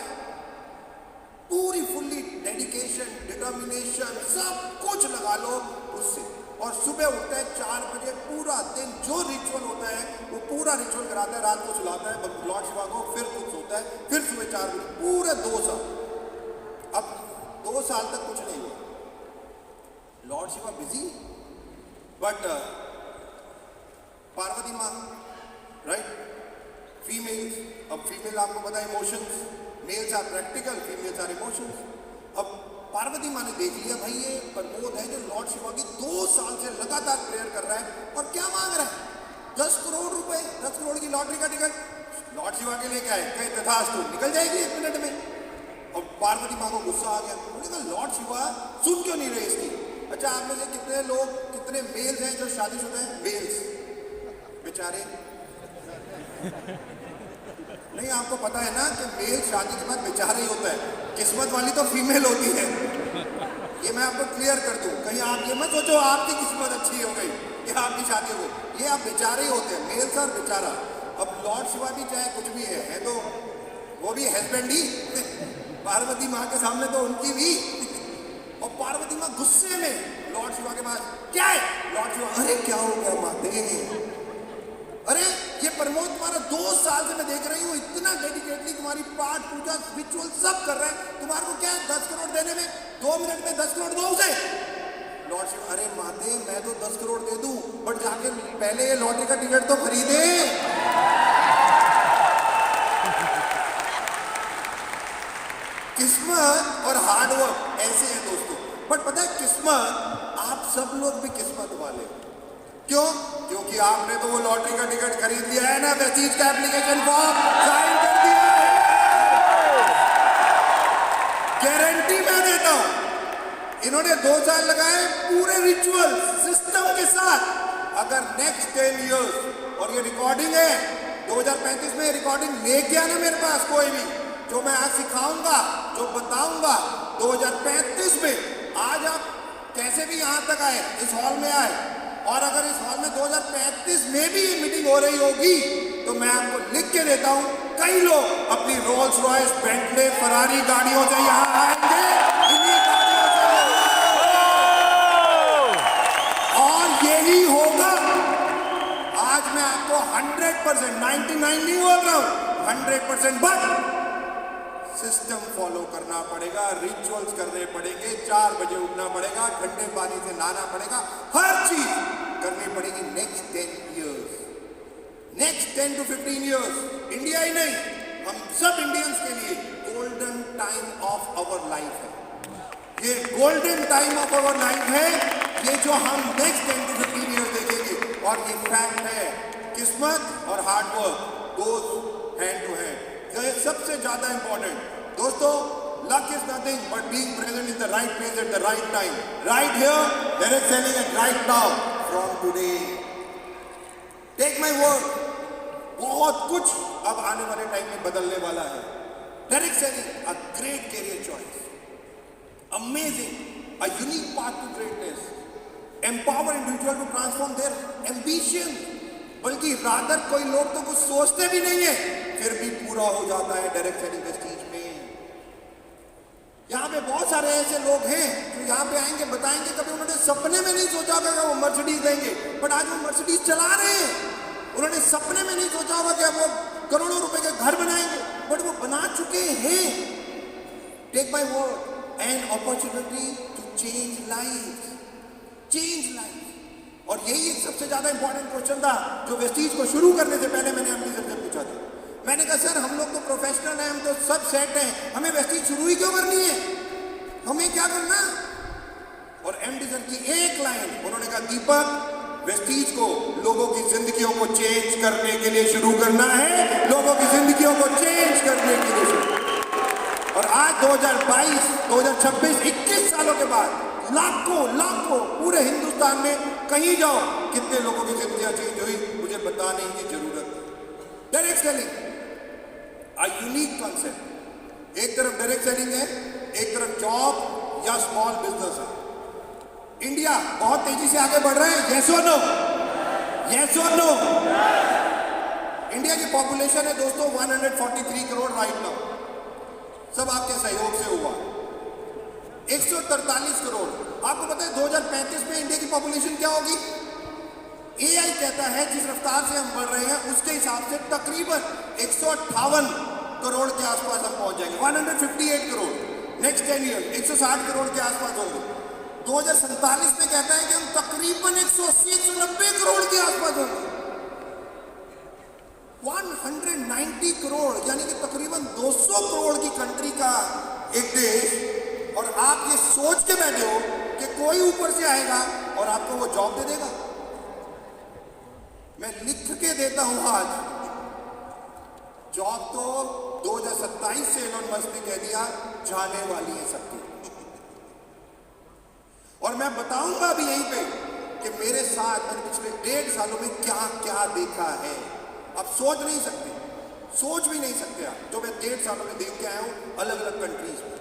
[SPEAKER 2] पूरी फुल्ली डेडिकेशन डिटर्मिनेशन सब कुछ लगा लो उससे। और सुबह उठता है 4 बजे, पूरा दिन जो रिचुअल होता है वो पूरा रिचुअल कराता है, रात को सुलाता है लॉर्ड शिवा को, फिर खुद सोता है, फिर सुबह 4 बजे, पूरे 2 साल। अब 2 साल तक कुछ नहीं हुआ, lord Shiva busy, but Parvati माँ, राइट, फीमेल्स, अब फीमेल आपको पता है emotions, males are practical, females are emotions. अब पार्वती माँ ने देख लिया भाई ये प्रमोद है जो लॉर्ड शिवा की 2 साल से लगातार प्रेयर कर रहा है और क्या मांग रहा है, 10 करोड़ रुपए, 10 करोड़ की लॉटरी का टिकट। लॉर्ड शिवा के लिए क्या है, कहीं तथास्तु निकल जाएगी 1 मिनट में। और पार्वती माँ को गुस्सा आ गया, उन्होंने कहा लॉर्ड शिवा सुन क्यों नहीं रहे इसकी। अच्छा आप में से कितने लोग, कितने मेल्स हैं जो शादीशुदा हैं, मेल्स बेचारे नहीं, आपको पता है ना कि मेल शादी के बाद बेचारा ही होता है, किस्मत वाली तो फीमेल होती है। ये मैं आपको क्लियर कर दूं, कहीं आप ये मत सोचो आपकी किस्मत अच्छी हो गई या आपकी शादी हो गई, ये आप बेचारे ही होते हैं, मेल सर बेचारा। अब लॉर्ड शिवा भी चाहे कुछ भी है तो वो भी हस्बैंड ही, पार्वती माँ के सामने तो उनकी भी। और पार्वती माँ गुस्से में लॉर्ड शिवा के पास, क्या है लॉर्ड शिवा, अरे क्या हो गया माते, अरे ये प्रमोद तुम्हारा 2 साल से मैं देख रही हूँ, इतना डेडिकेटली तुम्हारी पाठ पूजा रिचुअल सब कर रहे हैं, तुम्हारे को क्या है 10 करोड़ देने में, 2 मिनट में 10 करोड़ दो उसे। लॉर्ड शिव, अरे माते मैं तो 10 करोड़ दे दूं, बट जाके पहले ये लॉटरी का टिकट तो खरीदे। किस्मत और हार्डवर्क ऐसे हैं दोस्तों। बट पता है किस्मत, आप सब लोग भी किस्मत वाले हो। क्यों? क्योंकि आपने तो वो लॉटरी का टिकट खरीद लिया है ना, वेस्टीज का एप्लीकेशन फॉर्म साइन कर दिया है। गारंटी मैं देता हूं, इन्होंने 2 साल लगाए पूरे रिचुअल सिस्टम के साथ। अगर नेक्स्ट 10 इयर्स, और ये रिकॉर्डिंग है 2035 में, रिकॉर्डिंग लेके आना मेरे पास कोई भी, जो मैं आज सिखाऊंगा, जो बताऊंगा 2035 में। आज आप कैसे भी यहां तक आए, इस हॉल में आए, और अगर इस हॉल में 2035 में भी ये मीटिंग हो रही होगी, तो मैं आपको लिख के देता हूं, कई लोग अपनी रोल्स रॉयस, बेंटले, फरारी गाड़ियों से यहां आएंगे, इन्हीं गाड़ियों से, और यही होगा। आज मैं आपको 100%, 99 नहीं बोल रहा हूं, 100%, बट सिस्टम फॉलो करना पड़ेगा, रिचुअल्स करने पड़ेंगे, 4 बजे उठना पड़ेगा, ठंडे पानी से नहाना पड़ेगा, हर चीज करनी पड़ेगी next 10 years, next 10 to 15 years. India ही नहीं, हम सब इंडियंस के लिए golden time of our life है। ये golden time of our life है, ये जो हम नेक्स्ट 10 to 15 इयर्स देखेंगे। और ये फैक्ट है, किस्मत और hard work goes hand to hand. ये सबसे ज्यादा इंपॉर्टेंट दोस्तों, luck is nothing but being present in the right place at the right time, right here, direct selling, and right now from today. Take my word, बहुत कुछ अब आने वाले time में बदलने वाला है। Direct selling, a great career choice, amazing, a unique path to greatness, empower individual to transform their ambition। बल्कि रादर कोई लोग तो कुछ सोचते भी नहीं है, फिर भी पूरा हो जाता है डायरेक्ट सेलिंग वेस्टीज में। यहाँ पे बहुत सारे ऐसे लोग हैं जो यहाँ पे आएंगे, बताएंगे कभी उन्होंने सपने में नहीं सोचा होगा वो मर्सिडीज लेंगे, बट आज वो मर्सिडीज चला रहे हैं। उन्होंने सपने में नहीं सोचा होगा कि वो करोड़ों रुपए के घर बनाएंगे, बट वो बना चुके हैं। Take my word, an opportunity to change life, change life. और यही एक सबसे ज्यादा इंपॉर्टेंट क्वेश्चन था जो वेस्टीज को शुरू करने से पहले मैंने एमडी सर से पूछा था। मैंने कहा सर हम लोग तो प्रोफेशनल हैं, हम तो सब सेट हैं, हमें वेस्टीज शुरू ही क्यों करनी है, हमें क्या करना? और एमडी सर की एक लाइन, उन्होंने कहा दीपक, वेस्टीज को लोगों की जिंदगियों को चेंज करने के लिए शुरू करना है, लोगों की जिंदगियों को चेंज करने के लिए शुरू। और आज 2022, 2026, 21 सालों के बाद लाखों लाखों पूरे हिंदुस्तान में कहीं जाओ, कितने लोगों की जिंदगियां चेंज हुई मुझे बताने की जरूरत है। Direct selling, a unique concept. एक तरफ डायरेक्ट सेलिंग है, एक तरफ जॉब या स्मॉल बिजनेस है। इंडिया बहुत तेजी से आगे बढ़ रहा है, यस और नो? यस और नो? इंडिया की पॉपुलेशन है दोस्तों 143 करोड़ राइट नाउ, सब आपके सहयोग से हुआ। 143 करोड़। आपको पता है 2035 में इंडिया की पॉपुलेशन क्या होगी? एआई कहता है जिस रफ्तार से हम बढ़ रहे हैं उसके हिसाब से तकरीबन 158 करोड़ के आसपास हम पहुंच जाएंगे, 158 करोड़। नेक्स्ट 10 ईयर 160 करोड़ के आसपास होंगे। 2047 में कहता है कि हम तकरीबन 180-190 करोड़ के आसपास होंगे। 190 करोड़ यानी कि तकरीबन 200 करोड़ की कंट्री का एक देश, और आप ये सोच के बैठे हो कि कोई ऊपर से आएगा और आपको वो जॉब दे देगा। मैं लिख के देता हूं आज, जॉब तो 2027 से एलोन मस्क ने कह दिया जाने वाली है सबकी। और मैं बताऊंगा भी यहीं पे कि मेरे साथ मैंने पिछले 1.5 सालों में क्या क्या देखा है। आप सोच नहीं सकते, सोच भी नहीं सकते आप, जो मैं 1.5 सालों में देख के आया हूं अलग अलग कंट्रीज में,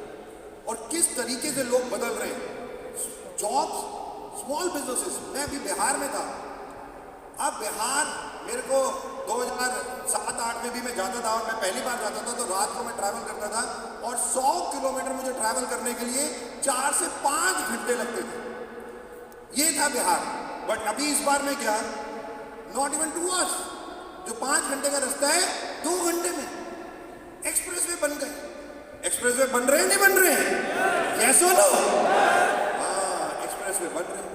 [SPEAKER 2] और किस तरीके से लोग बदल रहे हैं। Jobs, small businesses. मैं अभी बिहार में था। अब बिहार मेरे को 2007-8 में भी मैं जाता था, और मैं पहली बार जाता था तो रात को मैं ट्रैवल करता था, और 100 किलोमीटर मुझे ट्रैवल करने के लिए 4 से 5 घंटे लगते थे। ये था बिहार। बट अभी इस बार में क्या, नॉट इवन 2 आवर्स, जो 5 घंटे का रास्ता है 2 घंटे में एक्सप्रेसवे बन गए। एक्सप्रेसवे बन रहे हैं नहीं बन रहे हैं? यस और नो? हाँ, एक्सप्रेसवे बन रहे हैं,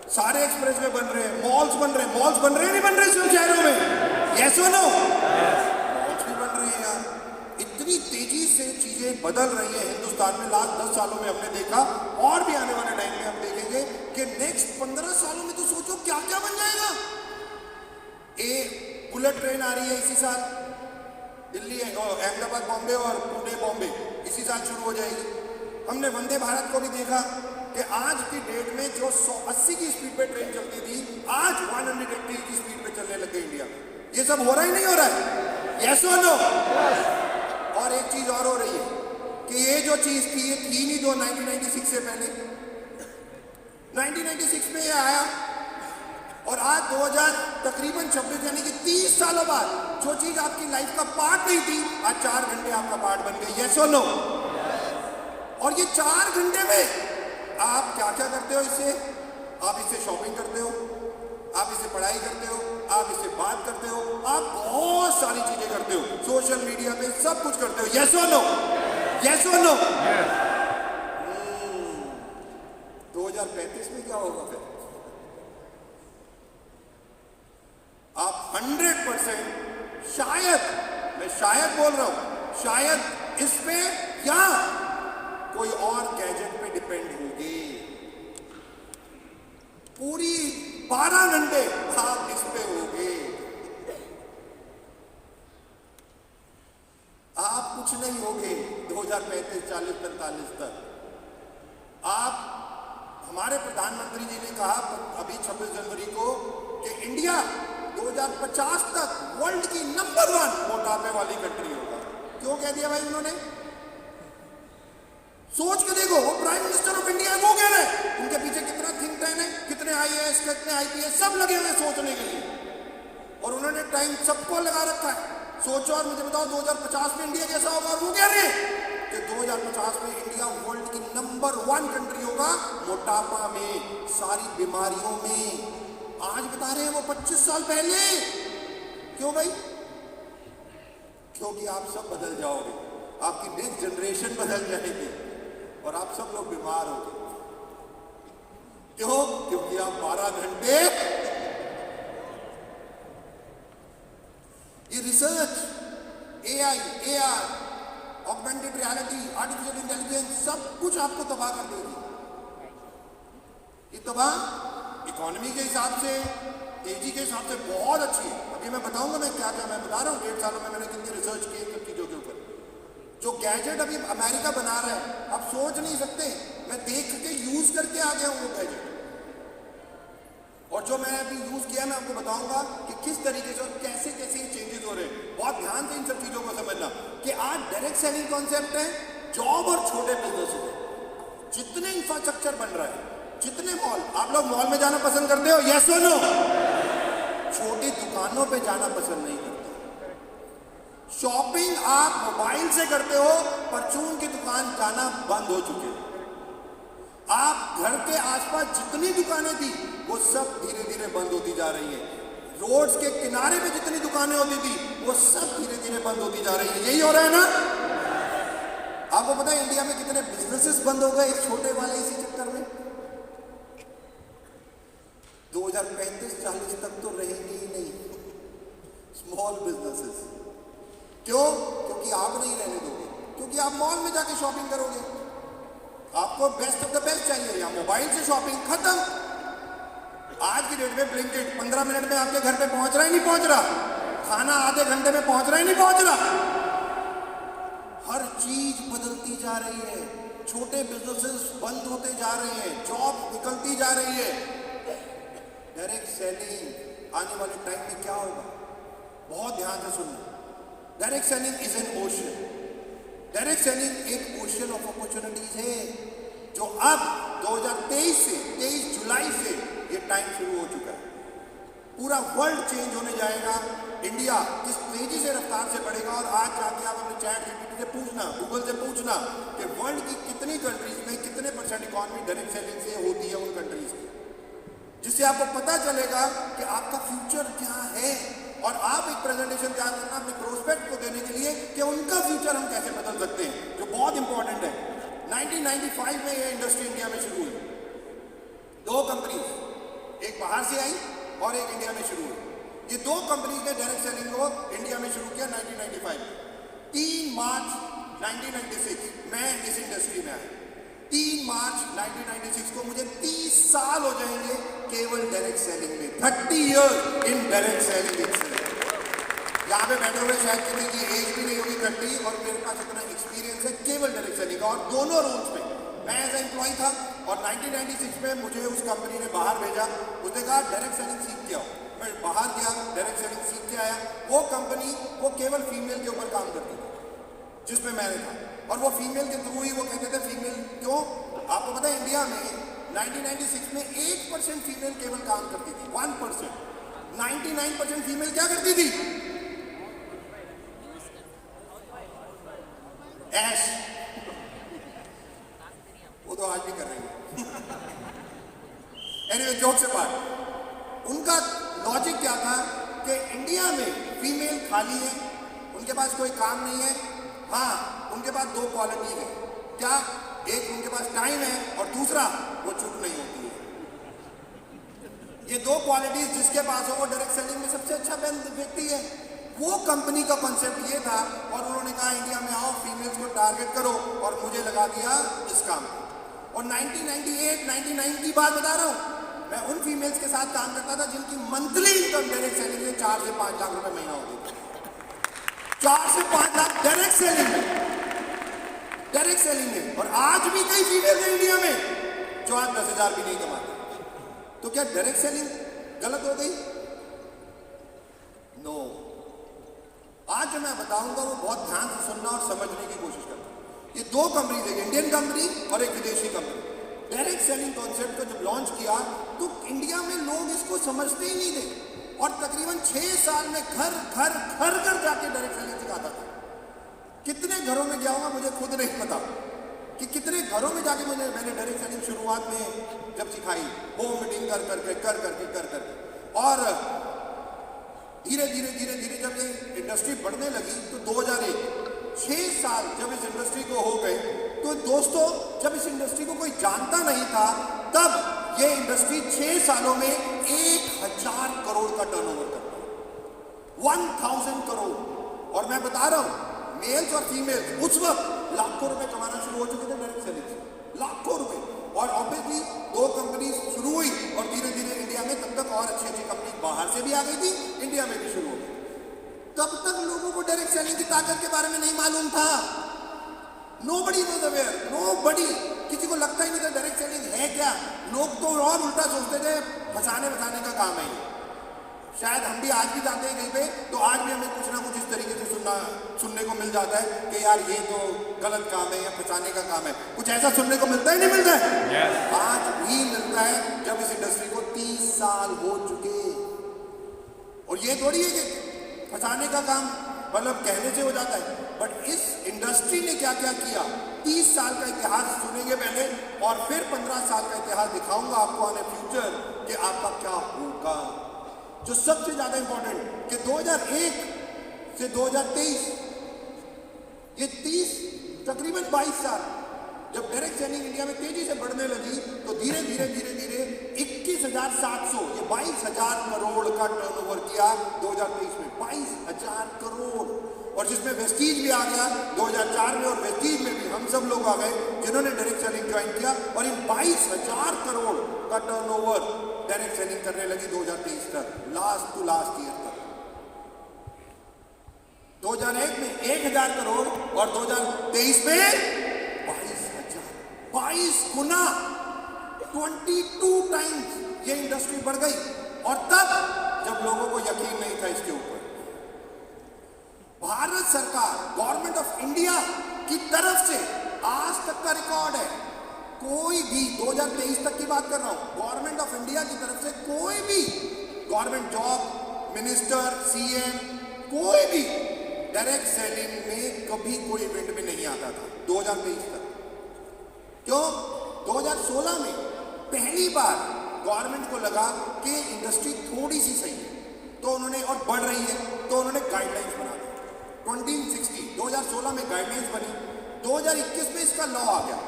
[SPEAKER 2] सारे एक्सप्रेसवे बन रहे हैं, मॉल्स बन रहे हैं। मॉल्स बन रहे हैं नहीं बन रहे सब शहरों में? यस और नो? मॉल्स भी बन रहे हैं यार। इतनी तेजी से चीजें बदल रही है हिंदुस्तान में। लास्ट 10 सालों में हमने देखा, और भी आने वाले टाइम में हम देखेंगे कि नेक्स्ट 15 सालों में तो सोचो क्या क्या बन जाएगा। बुलेट ट्रेन आ रही है इसी साल, दिल्ली अहमदाबाद बॉम्बे और पुणे बॉम्बे इसी साल शुरू हो जाएगी। हमने वंदे भारत को भी देखा कि आज की डेट में जो 180 की स्पीड पे ट्रेन चलती थी, आज 180 की स्पीड पे चलने लग गई इंडिया। ये सब हो रहा ही नहीं हो रहा है? यस और नो? और एक चीज और हो रही है कि ये जो चीज थी ये थी नहीं 1996 से पहले। 1996 में ये आया और आज 2000 तकरीबन 26 यानी कि 30 सालों बाद जो चीज आपकी लाइफ का पार्ट नहीं थी, आज 4 घंटे आपका पार्ट बन गई। यस और नो? और ये 4 घंटे में आप क्या क्या करते हो इससे? आप इससे शॉपिंग करते हो, आप इससे पढ़ाई करते हो, आप इससे बात करते हो, आप बहुत सारी चीजें करते हो, सोशल मीडिया पे सब कुछ करते हो। यस और नो? यस और नो? 2035 में क्या होगा फिर? आप 100% शायद, मैं शायद बोल रहा हूं, शायद इस पे या कोई और गैजेट पे डिपेंड होगी। पूरी 12 घंटे आप इस पे होगे। आप कुछ नहीं होगे 2035, 40, 45 तक। आप, हमारे प्रधानमंत्री जी ने कहा अभी 26 जनवरी को कि इंडिया 2050 तक वर्ल्ड की नंबर 1 मोटापे वाली कंट्री होगा। क्यों कह दिया भाई उन्होंने? सोच के देखो, वो प्राइम मिनिस्टर ऑफ इंडिया वो कह रहे हैं। उनके पीछे कितना थिंक टैंक है, कितने IAS, कितने IPS सब लगे हुए सोचने के लिए, और उन्होंने टाइम सबको लगा रखा है। सोचो और मुझे बताओ 2050 में इंडिया कैसा होगा। और वो कह रहे हैं कि 2050 में इंडिया वर्ल्ड की नंबर 1 कंट्री होगा मोटापा में, सारी बीमारियों में। आज बता रहे हैं वो 25 साल पहले। क्यों भाई? क्योंकि आप सब बदल जाओगे, आपकी नेक्स्ट जनरेशन बदल जाएगी और आप सब लोग बीमार होंगे। क्यों? क्योंकि आप 12 घंटे, ये research, AI, AR, augmented reality, artificial intelligence सब कुछ आपको तबाह कर देगी। ये तबाह इकोनॉमी के हिसाब से, तेजी के हिसाब से बहुत अच्छी है। अभी मैं बताऊंगा मैं क्या क्या, मैं बता रहा हूँ 1.5 सालों में मैंने कितनी रिसर्च की सब चीजों के ऊपर। जो गैजेट अभी अमेरिका बना रहा है, आप सोच नहीं सकते। मैं देख के यूज करके आ गया हूं वो गैजेट, और जो मैंने अभी यूज किया मैं आपको बताऊंगा कि किस तरीके से और कैसे कैसे ये चेंजेस हो रहे हैं। बहुत ध्यान से इन सब चीजों को समझना कि आज डायरेक्ट सेलिंग कॉन्सेप्ट है, जॉब और छोटे बिजनेस में जितने इंफ्रास्ट्रक्चर बन रहा है, जितने मॉल, आप लोग मॉल में जाना पसंद करते हो? यस और नो? छोटी दुकानों पे जाना पसंद नहीं करते। शॉपिंग आप मोबाइल से करते हो, परचून की दुकान जाना बंद हो चुके हैं। आप घर के आसपास जितनी दुकानें थी वो सब धीरे धीरे बंद होती जा रही है। रोड्स के किनारे पे जितनी दुकानें होती थी वो सब धीरे धीरे बंद होती जा रही है। यही हो रहा है ना? आपको पता है इंडिया में कितने बिजनेसेस बंद हो गए छोटे वाले इसी चक्कर में? 2035-40 तक तो रहेंगे ही नहीं स्मॉल बिजनेसेस। क्यों? क्योंकि आप नहीं रहने दोगे, क्योंकि आप मॉल में जाके शॉपिंग करोगे। आपको बेस्ट ऑफ द बेस्ट चाहिए, या मोबाइल से शॉपिंग खत्म। आज की डेट में ब्लिंकिट 15 मिनट में आपके घर पे पहुंच रहा है नहीं पहुंच रहा? खाना आधे घंटे में पहुंच रहा है नहीं पहुंच रहा? हर चीज बदलती जा रही है, छोटे बिजनेसेस बंद होते जा रहे हैं, जॉब निकलती जा रही है। डायरेक्ट सेलिंग आने वाले टाइम में क्या होगा? बहुत ध्यान से सुनना। Direct selling is an ocean. Direct selling एक ओशन ऑफ अपॉर्चुनिटीज है जो अब 2023 से 23 जुलाई से ये टाइम शुरू हो चुका है। पूरा वर्ल्ड चेंज होने जाएगा। इंडिया किस तेजी से रफ्तार से बढ़ेगा। और आज जाके आप अपने ChatGPT से पूछना, गूगल से पूछना कि वर्ल्ड की कितनी कंट्रीज में कितने % इकॉनमी डायरेक्ट सेलिंग से होती है उन कंट्रीज की, जिससे आपको पता चलेगा कि आपका फ्यूचर क्या है और आप एक प्रेजेंटेशन तैयार करना अपने प्रोस्पेक्ट को देने के लिए कि उनका फ्यूचर हम कैसे बदल सकते हैं, जो बहुत इंपॉर्टेंट है। 1995 में ये इंडस्ट्री इंडिया में शुरू हुई। 2 कंपनीज, एक बाहर से आई और एक इंडिया में शुरू हुई। ये 2 कंपनीज ने डायरेक्ट सेलिंग को इंडिया में शुरू किया 1995 में। 3 मार्च 1996 मैं इस इंडस्ट्री में आया। 3 मार्च 1996 को मुझे 30 साल हो जाएंगे केवल डायरेक्ट सेलिंग में। 30 ईयर इन डायरेक्ट सेलिंग। यहाँ पे बैठे हुए शायद किसी की एज भी नहीं होगी 30, और मेरे पास इतना एक्सपीरियंस है केवल डायरेक्ट सेलिंग का, और दोनों रोल्स में मैं एज ए एम्प्लॉय था। और 1996 में मुझे उस कंपनी ने बाहर भेजा। उसने कहा डायरेक्ट सेलिंग सीख के आओ। मैं बाहर गया, डायरेक्ट सेलिंग सीख के आया। वो कंपनी वो केवल फीमेल के ऊपर काम करती थी, जिसमें मैंने था, और वो फीमेल के थ्रू ही वो कहते थे फीमेल क्यों। आपको पता है इंडिया में 1996 में 1% फीमेल केवल काम करती थी, 1%। 99% फीमेल क्या करती थी? ऐश। वो तो आज भी कर रही है। एनीवे, जोक से बात, उनका लॉजिक क्या था कि इंडिया में फीमेल खाली है, उनके पास कोई काम नहीं है। हाँ, उनके पास 2 क्वालिटी है। क्या? एक उनके पास टाइम है, और दूसरा वो चुप नहीं होती है। ये 2 क्वालिटीज जिसके पास हो वो डायरेक्ट सेलिंग में सबसे अच्छा व्यक्ति है। वो कंपनी का कॉन्सेप्ट ये था, और उन्होंने कहा इंडिया में आओ, फीमेल्स को टारगेट करो, और मुझे लगा दिया इस काम में। और 1998-99 की बात बता रहा हूं, मैं उन फीमेल्स के साथ काम करता था जिनकी मंथली इनकम डायरेक्ट सेलिंग में 4 से 5 लाख रुपए महीना होती थी। 4 से 5 लाख डायरेक्ट सेलिंग में। और आज भी कई फीमेल है इंडिया में जो आज 10,000 भी नहीं कमाते। तो क्या डायरेक्ट सेलिंग गलत हो गई? नो। आज जो मैं बताऊंगा वो बहुत ध्यान से सुनना और समझने की कोशिश करना। ये 2 कंपनी, एक इंडियन कंपनी और एक विदेशी कंपनी। डायरेक्ट सेलिंग कॉन्सेप्ट को जब लॉन्च किया तो इंडिया में लोग इसको समझते ही नहीं थे, और तकरीबन 6 साल में घर जाके डायरेक्ट सेलिंग सिखाता था। कितने घरों में गया होगा मुझे खुद नहीं पता कि कितने घरों में जाके मैंने डायरेक्ट सेलिंग शुरुआत में जब सिखाई, होम मीटिंग कर करके, और धीरे धीरे जब ये इंडस्ट्री बढ़ने लगी तो 2001, 6 साल जब इस इंडस्ट्री को हो गए, तो दोस्तों जब इस इंडस्ट्री को कोई जानता नहीं था, तब ये इंडस्ट्री 6 सालों में 1000 करोड़ का टर्नओवर करता है। 1000 करोड़। और मैं बता रहा हूं, मेल्स और फीमेल्स उस वक्त लाखों रुपए कमाना शुरू हो चुके थे डायरेक्ट सेलिंग से, लाखों रुपए। और ऑब्वियसली 2 कंपनी शुरू हुई, और धीरे धीरे इंडिया में तब तक और अच्छी कंपनी बाहर से भी आ गई थी, इंडिया में भी शुरू हो गई। तब तक लोगों को डायरेक्ट सेलिंग की ताकत के बारे में नहीं मालूम था। Nobody was aware, nobody. किसी को लगता ही नहीं था डायरेक्ट सेलिंग है क्या। लोग तो और उल्टा सोचते थे, फंसाने का काम है ये। शायद हम भी आज भी जाते हैं कहीं पे, तो आज भी हमें कुछ ना कुछ इस तरीके से सुनने को मिल जाता है कि यार ये तो गलत काम है या फंसाने का काम है। कुछ ऐसा सुनने को मिलता है, नहीं मिलता है? yes. आज भी मिलता है, जब इस इंडस्ट्री को 30 साल हो चुके। और ये थोड़ी है कि फंसाने का काम मतलब कहने से हो जाता है, बट इस इंडस्ट्री ने क्या क्या किया। 30 साल का इतिहास सुनेंगे पहले, और फिर 15 साल का इतिहास दिखाऊंगा आपको आने फ्यूचर कि आपका क्या होगा। जो सबसे ज्यादा इंपॉर्टेंट कि 2001 से 2023, ये 30 तकरीबन 22 साल, जब डायरेक्ट सेलिंग इंडिया में तेजी से बढ़ने लगी, तो धीरे धीरे 21,700, ये 22,000 करोड़ का टर्नओवर किया 2023 में। 22,000 करोड़। और जिसमें वेस्टीज भी आ गया 2004 में, और वेस्टीज में भी हम सब लोग आ गए जिन्होंने डायरेक्ट सेलिंग ज्वाइन किया, और इन 22,000 करोड़ का टर्नओवर डायरेक्ट सेलिंग करने लगी 2023 तक, लास्ट टू लास्ट ईयर तक। 2001 में 1,000 करोड़, और 2023 में 22,000, 22 गुना, 22 टाइम्स ये इंडस्ट्री बढ़ गई। और तब जब लोगों को यकीन नहीं था इसके ऊपर, भारत सरकार, गवर्नमेंट ऑफ इंडिया की तरफ से आज तक का रिकॉर्ड है, कोई भी 2023 तक की बात कर रहा हूं, गवर्नमेंट ऑफ इंडिया की तरफ से कोई भी गवर्नमेंट जॉब, मिनिस्टर, सीएम, कोई भी डायरेक्ट सेलिंग में कभी कोई इवेंट में नहीं आता था 2023 तक। क्यों? 2016 में पहली बार गवर्नमेंट को लगा कि इंडस्ट्री थोड़ी सी सही है, तो उन्होंने, और बढ़ रही है, तो उन्होंने गाइडलाइंस बना दी। 2016 में गाइडलाइंस बनी, 2021 में इसका लॉ आ गया।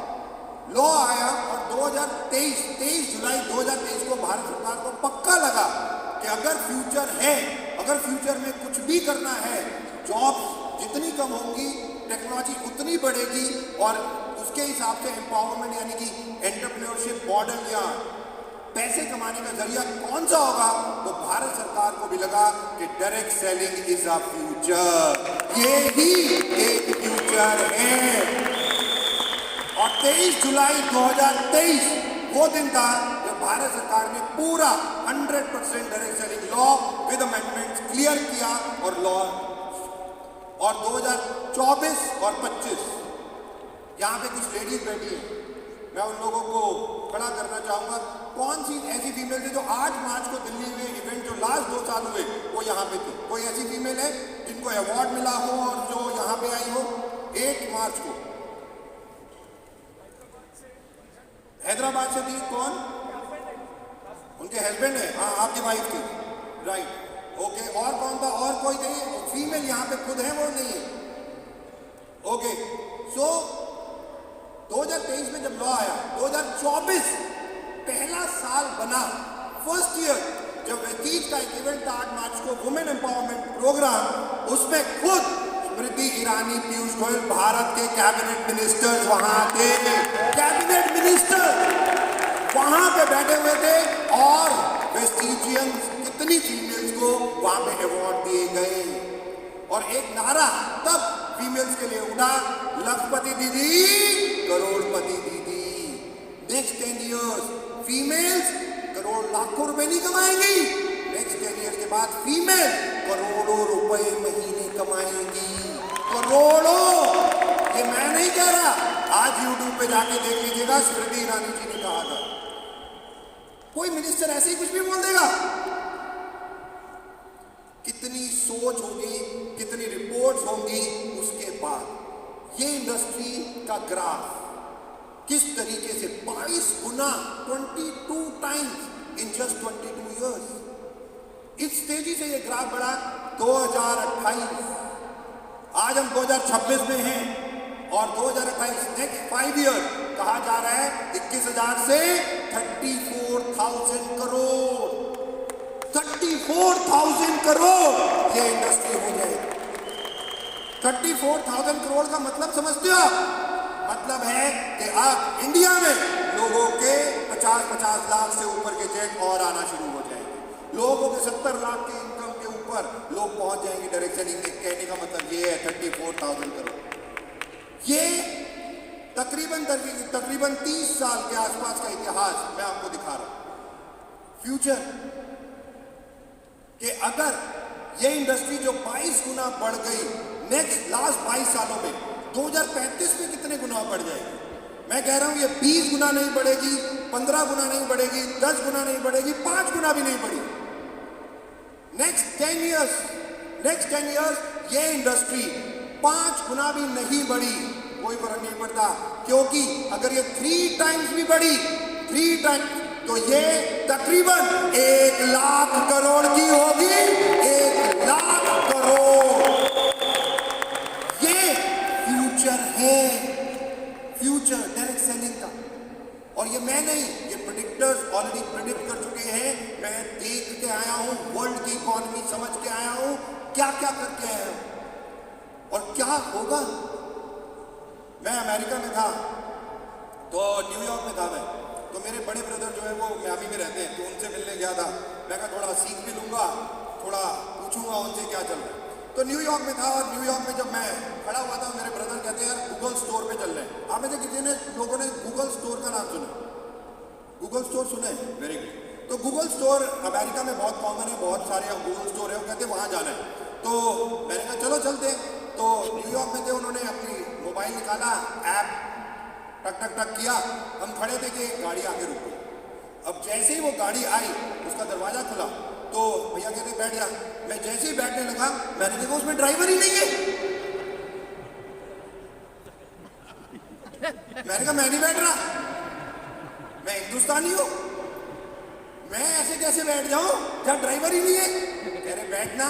[SPEAKER 2] लॉ आया और 23 जुलाई 2023 को भारत सरकार को पक्का लगा कि अगर फ्यूचर है, अगर फ्यूचर में कुछ भी करना है, जॉब्स जितनी कम होंगी, टेक्नोलॉजी उतनी बढ़ेगी, और उसके हिसाब से एम्पावरमेंट यानी कि एंटरप्रेन्योरशिप मॉडल या पैसे कमाने का जरिया कौन सा होगा, तो भारत सरकार को भी लगा कि direct selling is a future, ये ही एक फ्यूचर है। और 23 जुलाई 2023 वो दिन था जब भारत सरकार ने पूरा 100% direct selling law with amendments clear किया और लॉ, और 2024 और 25 यहाँ पे कुछ लेडीज बैठी हैं, मैं उन लोगों को खड़ा करना चाहूंगा। कौन सी ऐसी फीमेल थी जो 8 मार्च को दिल्ली में इवेंट जो लास्ट 2 साल हुए वो यहाँ पे थी? कोई ऐसी फीमेल है जिनको अवार्ड मिला हो और जो यहाँ पे आई हो? 8 मार्च को हैदराबाद से थी। कौन? उनके हस्बैंड है? हाँ, आपकी वाइफ थी, राइट, ओके। और कौन था? और कोई नहीं? फीमेल यहाँ पे खुद है, वो नहीं है, ओके। सो 2023 में जब लॉ आया, 2024 पहला साल बना, फर्स्ट ईयर, जब वेस्टीज का एक इवेंट था 8 मार्च को, वुमेन एम्पावरमेंट प्रोग्राम, उसमें खुद स्मृति ईरानी, पीयूष गोयल, भारत के कैबिनेट मिनिस्टर्स वहां थे, कैबिनेट मिनिस्टर वहां पे बैठे हुए थे, और वेस्टिजियंस कितनी फीमेल्स को वहां पे अवार्ड दिए गए। और एक नारा तब फीमेल्स के लिए उठा, लखपति दीदी, करोड़पति दीदी। नेक्स्ट 10 इयर्स फीमेल्स करोड़ लाखों रुपए नहीं कमाएंगी, नेक्स्ट 10 इयर्स के बाद फीमेल करोड़ों रुपए महीने कमाएंगी, करोड़ों। ये मैं नहीं कह रहा, आज यूट्यूब पे जाके देख लीजिएगा, स्मृति ईरानी जी ने कहा था। कोई मिनिस्टर ऐसे ही कुछ भी बोल देगा? कितनी सोच होगी, कितनी रिपोर्ट्स होंगी उसके बाद। ये इंडस्ट्री का ग्राफ किस तरीके से 22 गुना, 22 टाइम्स इन जस्ट 22 इयर्स। इस तेजी से ये ग्राफ बढ़ा। 2028, आज हम 2026 में हैं, और 2028 नेक्स्ट 5 ईयर कहा जा रहा है 21,000 से 34,000 करोड़, 34,000 करोड़ ये इंडस्ट्री हो जाएगी। 34,000 करोड़ का मतलब समझते हो? मतलब है कि अब इंडिया में लोगों के 50-50 लाख से ऊपर के जेट और आना शुरू हो जाएंगे। लोगों के 70 लाख के इनकम के ऊपर लोग पहुंच जाएंगे डायरेक्ट सेलिंग के। कहने का मतलब ये है 34,000 करोड़। ये तकरीबन 30 साल के आसपास का इतिहास मैं आपको दिखा रहा हूं। फ्यूचर कि अगर ये इंडस्ट्री जो 22 गुना बढ़ गई नेक्स्ट लास्ट 22 सालों में, 2035 में कितने गुना बढ़ जाएगी? मैं कह रहा हूं ये 20 गुना नहीं बढ़ेगी, 15 गुना नहीं बढ़ेगी, 10 गुना नहीं बढ़ेगी, 5 गुना भी नहीं बढ़ेगी। नेक्स्ट 10 इयर्स ये इंडस्ट्री 5 गुना भी नहीं बढ़ी, कोई फर्क नहीं पड़ता, क्योंकि अगर ये 3 टाइम्स भी बढ़ी, 3 टाइम्स, तो ये तकरीबन 1 लाख करोड़ की होगी। 1 लाख करोड़ ये फ्यूचर है, फ्यूचर डायरेक्ट सेलिंग का। और ये मैं नहीं, ये प्रेडिक्टर्स ऑलरेडी प्रेडिक्ट कर चुके हैं। मैं देख के आया हूं, वर्ल्ड की इकोनॉमी समझ के आया हूं, क्या क्या करके आया हूं और क्या होगा। मैं अमेरिका में था, तो न्यूयॉर्क में था मैं, तो मेरे बड़े ब्रदर जो है वो मियामी में रहते हैं, तो उनसे मिलने गया था। मैं कहा थोड़ा सीख भी लूँगा, थोड़ा पूछूंगा उनसे क्या चल रहा है। तो न्यूयॉर्क में था, और न्यूयॉर्क में जब मैं खड़ा हुआ था, मेरे ब्रदर कहते हैं यार गूगल स्टोर पे चल रहे हैं। आप में से कितने लोगों ने गूगल स्टोर का नाम सुना? गूगल स्टोर सुना है? Very good. तो गूगल स्टोर अमेरिका में बहुत कॉमन है, बहुत सारे गूगल स्टोर है, वो कहते हैं वहाँ जाना है। तो मैंने कहा चलो चलते। तो न्यूयॉर्क में थे, उन्होंने अपनी मोबाइल निकाला, ऐप टक टक टक किया, हम खड़े थे कि गाड़ी आगे रुक गई। अब जैसे ही वो गाड़ी आई, उसका दरवाजा खुला, तो भैया कहते बैठ जा। मैं जैसे ही बैठने लगा, मैंने देखा उसमें ड्राइवर ही नहीं है। मैंने कहा मैं नहीं बैठ रहा, मैं हिंदुस्तानी हूं, मैं ऐसे कैसे बैठ जाऊं जहां ड्राइवर ही नहीं है? कह रहे बैठना।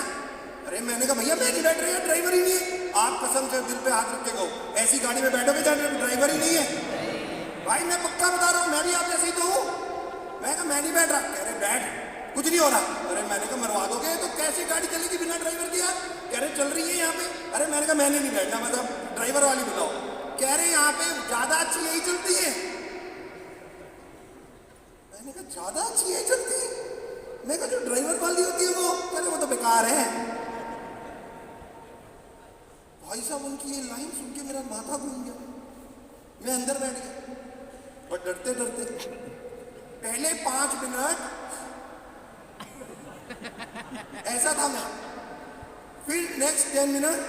[SPEAKER 2] अरे मैंने कहा भैया मैं नहीं बैठ रहा, ड्राइवर ही नहीं है। आप कसम से दिल पे हाथ रख के कहो, ऐसी गाड़ी में बैठोगे जहां ड्राइवर ही नहीं है? भाई मैं पक्का बता रहा हूं, मैं भी आप जैसे ही तो हूं। मैं कहा मैं नहीं बैठ रहा। कह रहे बैठ, कुछ नहीं हो रहा। अरे मैंने कहा मरवा दोगे तो कैसे गाड़ी चलेगी बिना ड्राइवर के? यार कह रहे चल रही है यहाँ पे। अरे मैंने कहा मैंने नहीं बैठना, मतलब ड्राइवर वाली बुलाओ। कह रहे यहाँ पे ज्यादा अच्छी यही चलती है। मैंने कहा ज्यादा अच्छी यही चलती है? मैं कहा जो ड्राइवर वाली होती है वो। कह रहे वो तो बेकार है। भाई साहब उनकी ये लाइन सुन के मेरा माथा घूम गया। मैं अंदर बैठ गया और डरते डरते पहले 5 मिनट ऐसा था मैं, फिर नेक्स्ट 10 मिनट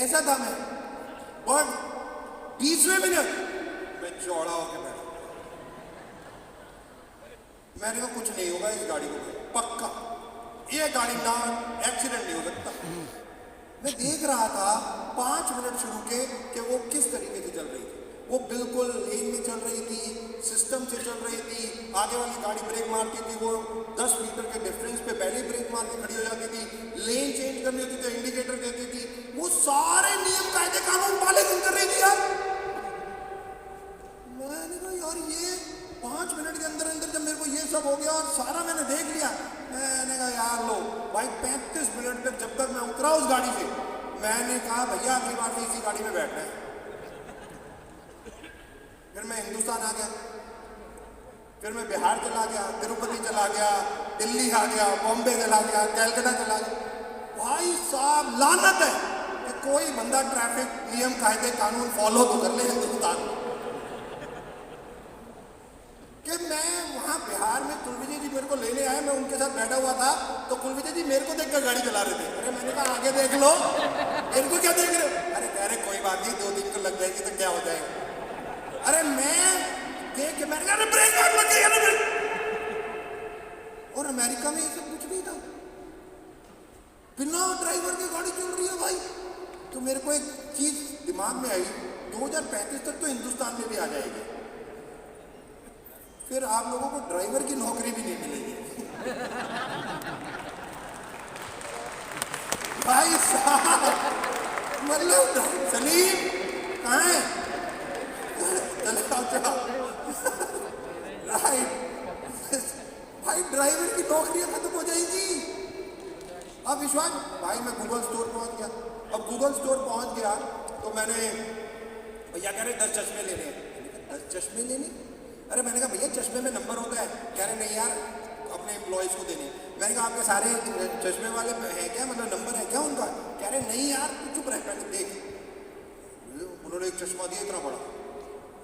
[SPEAKER 2] ऐसा था मैं, और 20वें मिनट मैं चौड़ा होकर बैठा। मैंने कहा कुछ नहीं होगा इस गाड़ी को, पक्का ये गाड़ी ना एक्सीडेंट नहीं हो सकता। मैं देख रहा था 5 मिनट शुरू के कि वो किस तरीके से चल रही थी। वो बिल्कुल लेन में चल रही थी, सिस्टम से चल रही थी। आगे वाली गाड़ी ब्रेक मारती थी, वो 10 मीटर के डिफरेंस पे पहले ही ब्रेक मार के खड़ी हो जाती थी। लेन चेंज करनी होती तो इंडिकेटर देती थी। वो सारे नियम कायदे कानून पालन कर रही थी यार। मैंने कहा यार ये 5 मिनट के अंदर अंदर जब मेरे को ये सब हो गया और सारा मैंने देख लिया, मैंने कहा यार लो भाई 35 मिनट तक जब तक मैं उतरा उस गाड़ी से, मैंने कहा भैया अगली बार से इसी गाड़ी में बैठना है। फिर मैं हिंदुस्तान आ गया, फिर मैं बिहार चला गया, तिरुपति चला गया, दिल्ली आ गया, बॉम्बे चला गया, कलकत्ता चला गया। भाई साहब लानत है कि कोई बंदा ट्रैफिक नियम कायदे कानून फॉलो तो कर ले हिंदुस्तान में। कि मैं वहां बिहार में कुलविजय जी मेरे को लेने आए, मैं उनके साथ बैठा हुआ था, तो कुलविजय जी मेरे को देखकर गाड़ी चला रहे थे। अरे मैंने कहा आगे देख लो, इनको क्या देख रहे हो? अरे कह रहे कोई बात नहीं, 2 दिन को लग जाएगी तो क्या हो जाएगा। अरे मैं देख के मैंने कहा ब्रेक मार लग गई ना। और अमेरिका में ये सब कुछ नहीं था, बिना ड्राइवर के गाड़ी चल रही है भाई। तो मेरे को एक चीज दिमाग में आई, 2035 तक तो हिंदुस्तान में भी आ जाएगी, फिर आप लोगों को ड्राइवर की नौकरी भी नहीं मिलेगी। भाई साहब मतलब सलीम कहाँ है? राइट भाई ड्राइवर की नौकरियां खत्म हो जाएगी। अब विश्वास भाई मैं गूगल स्टोर पहुंच गया। अब गूगल स्टोर पहुंच गया तो मैंने भैया कह रहे 10 चश्मे लेने हैं। 10 चश्मे लेने? अरे मैंने कहा भैया चश्मे में नंबर होता है। कह रहे नहीं यार अपने एम्प्लॉयज़ को देने। मैंने कहा आपके सारे चश्मे वाले हैं क्या, मतलब नंबर है क्या उनका? कह रहे नहीं यार तू चुप रह पहले देख। उन्होंने एक चश्मा दिया इतना बड़ा,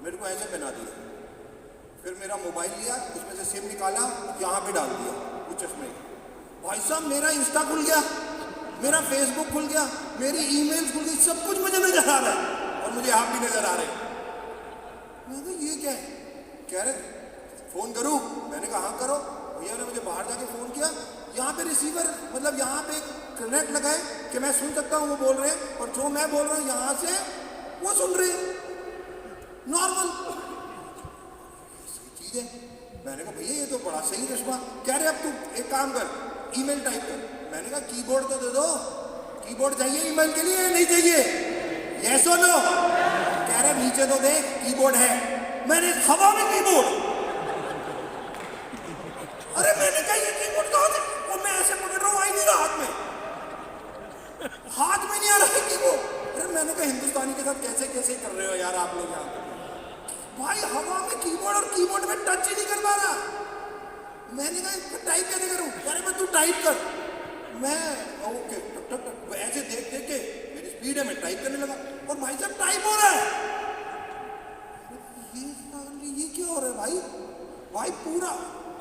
[SPEAKER 2] मेरे को ऐसे पहना दिया। फिर मेरा मोबाइल लिया, उसमें से सिम निकाला, यहाँ पे डाल दिया वो चश्मे। भाई साहब मेरा इंस्टा खुल गया, मेरा फेसबुक खुल गया, मेरी ईमेल खुल गई, सब कुछ मुझे नजर आ रहा है और मुझे आप भी नजर आ रहे हैं। मैं कहा ये क्या है? कह रहे फोन करूं? मैंने कहा हाँ करो। भैया ने मुझे बाहर जाके फोन किया, यहाँ पे रिसीवर मतलब यहाँ पे कनेक्ट लगाए कि मैं सुन सकता हूँ वो बोल रहे हैं, और जो मैं बोल रहा हूँ यहाँ से वो सुन रहे हैं नॉर्मल चीज है। मैंने कहा भैया ये तो बड़ा सही चश्मा। कह रहे अब तू एक काम कर, ईमेल टाइप कर। मैंने कहा कीबोर्ड तो दे दो, कीबोर्ड चाहिए ईमेल के लिए? नहीं चाहिए, यस और नो? कह रहे नीचे तो देख कीबोर्ड है। मैंने हवा में कीबोर्ड? अरे मैंने कहा ये कीबोर्ड कहां से? और मैं ऐसे पकड़ रहा हूं, आई नहीं रहा हाथ में, हाथ में नहीं आ रहा है कीबोर्ड। अरे मैंने कहा हिंदुस्तानी के साथ कैसे कैसे कर रहे हो यार आप लोग यहाँ पे? भाई हवा में कीबोर्ड और कीबोर्ड में टच ही नहीं कर पा रहा। मैंने कहा टाइप कैसे करूं? अरे मैं तू टाइप कर। मैं ओके टक टक टक ऐसे देख देख के मेरी स्पीड है, मैं टाइप करने लगा और भाई साहब टाइप हो रहा है। ये क्या हो रहा है भाई? भाई पूरा,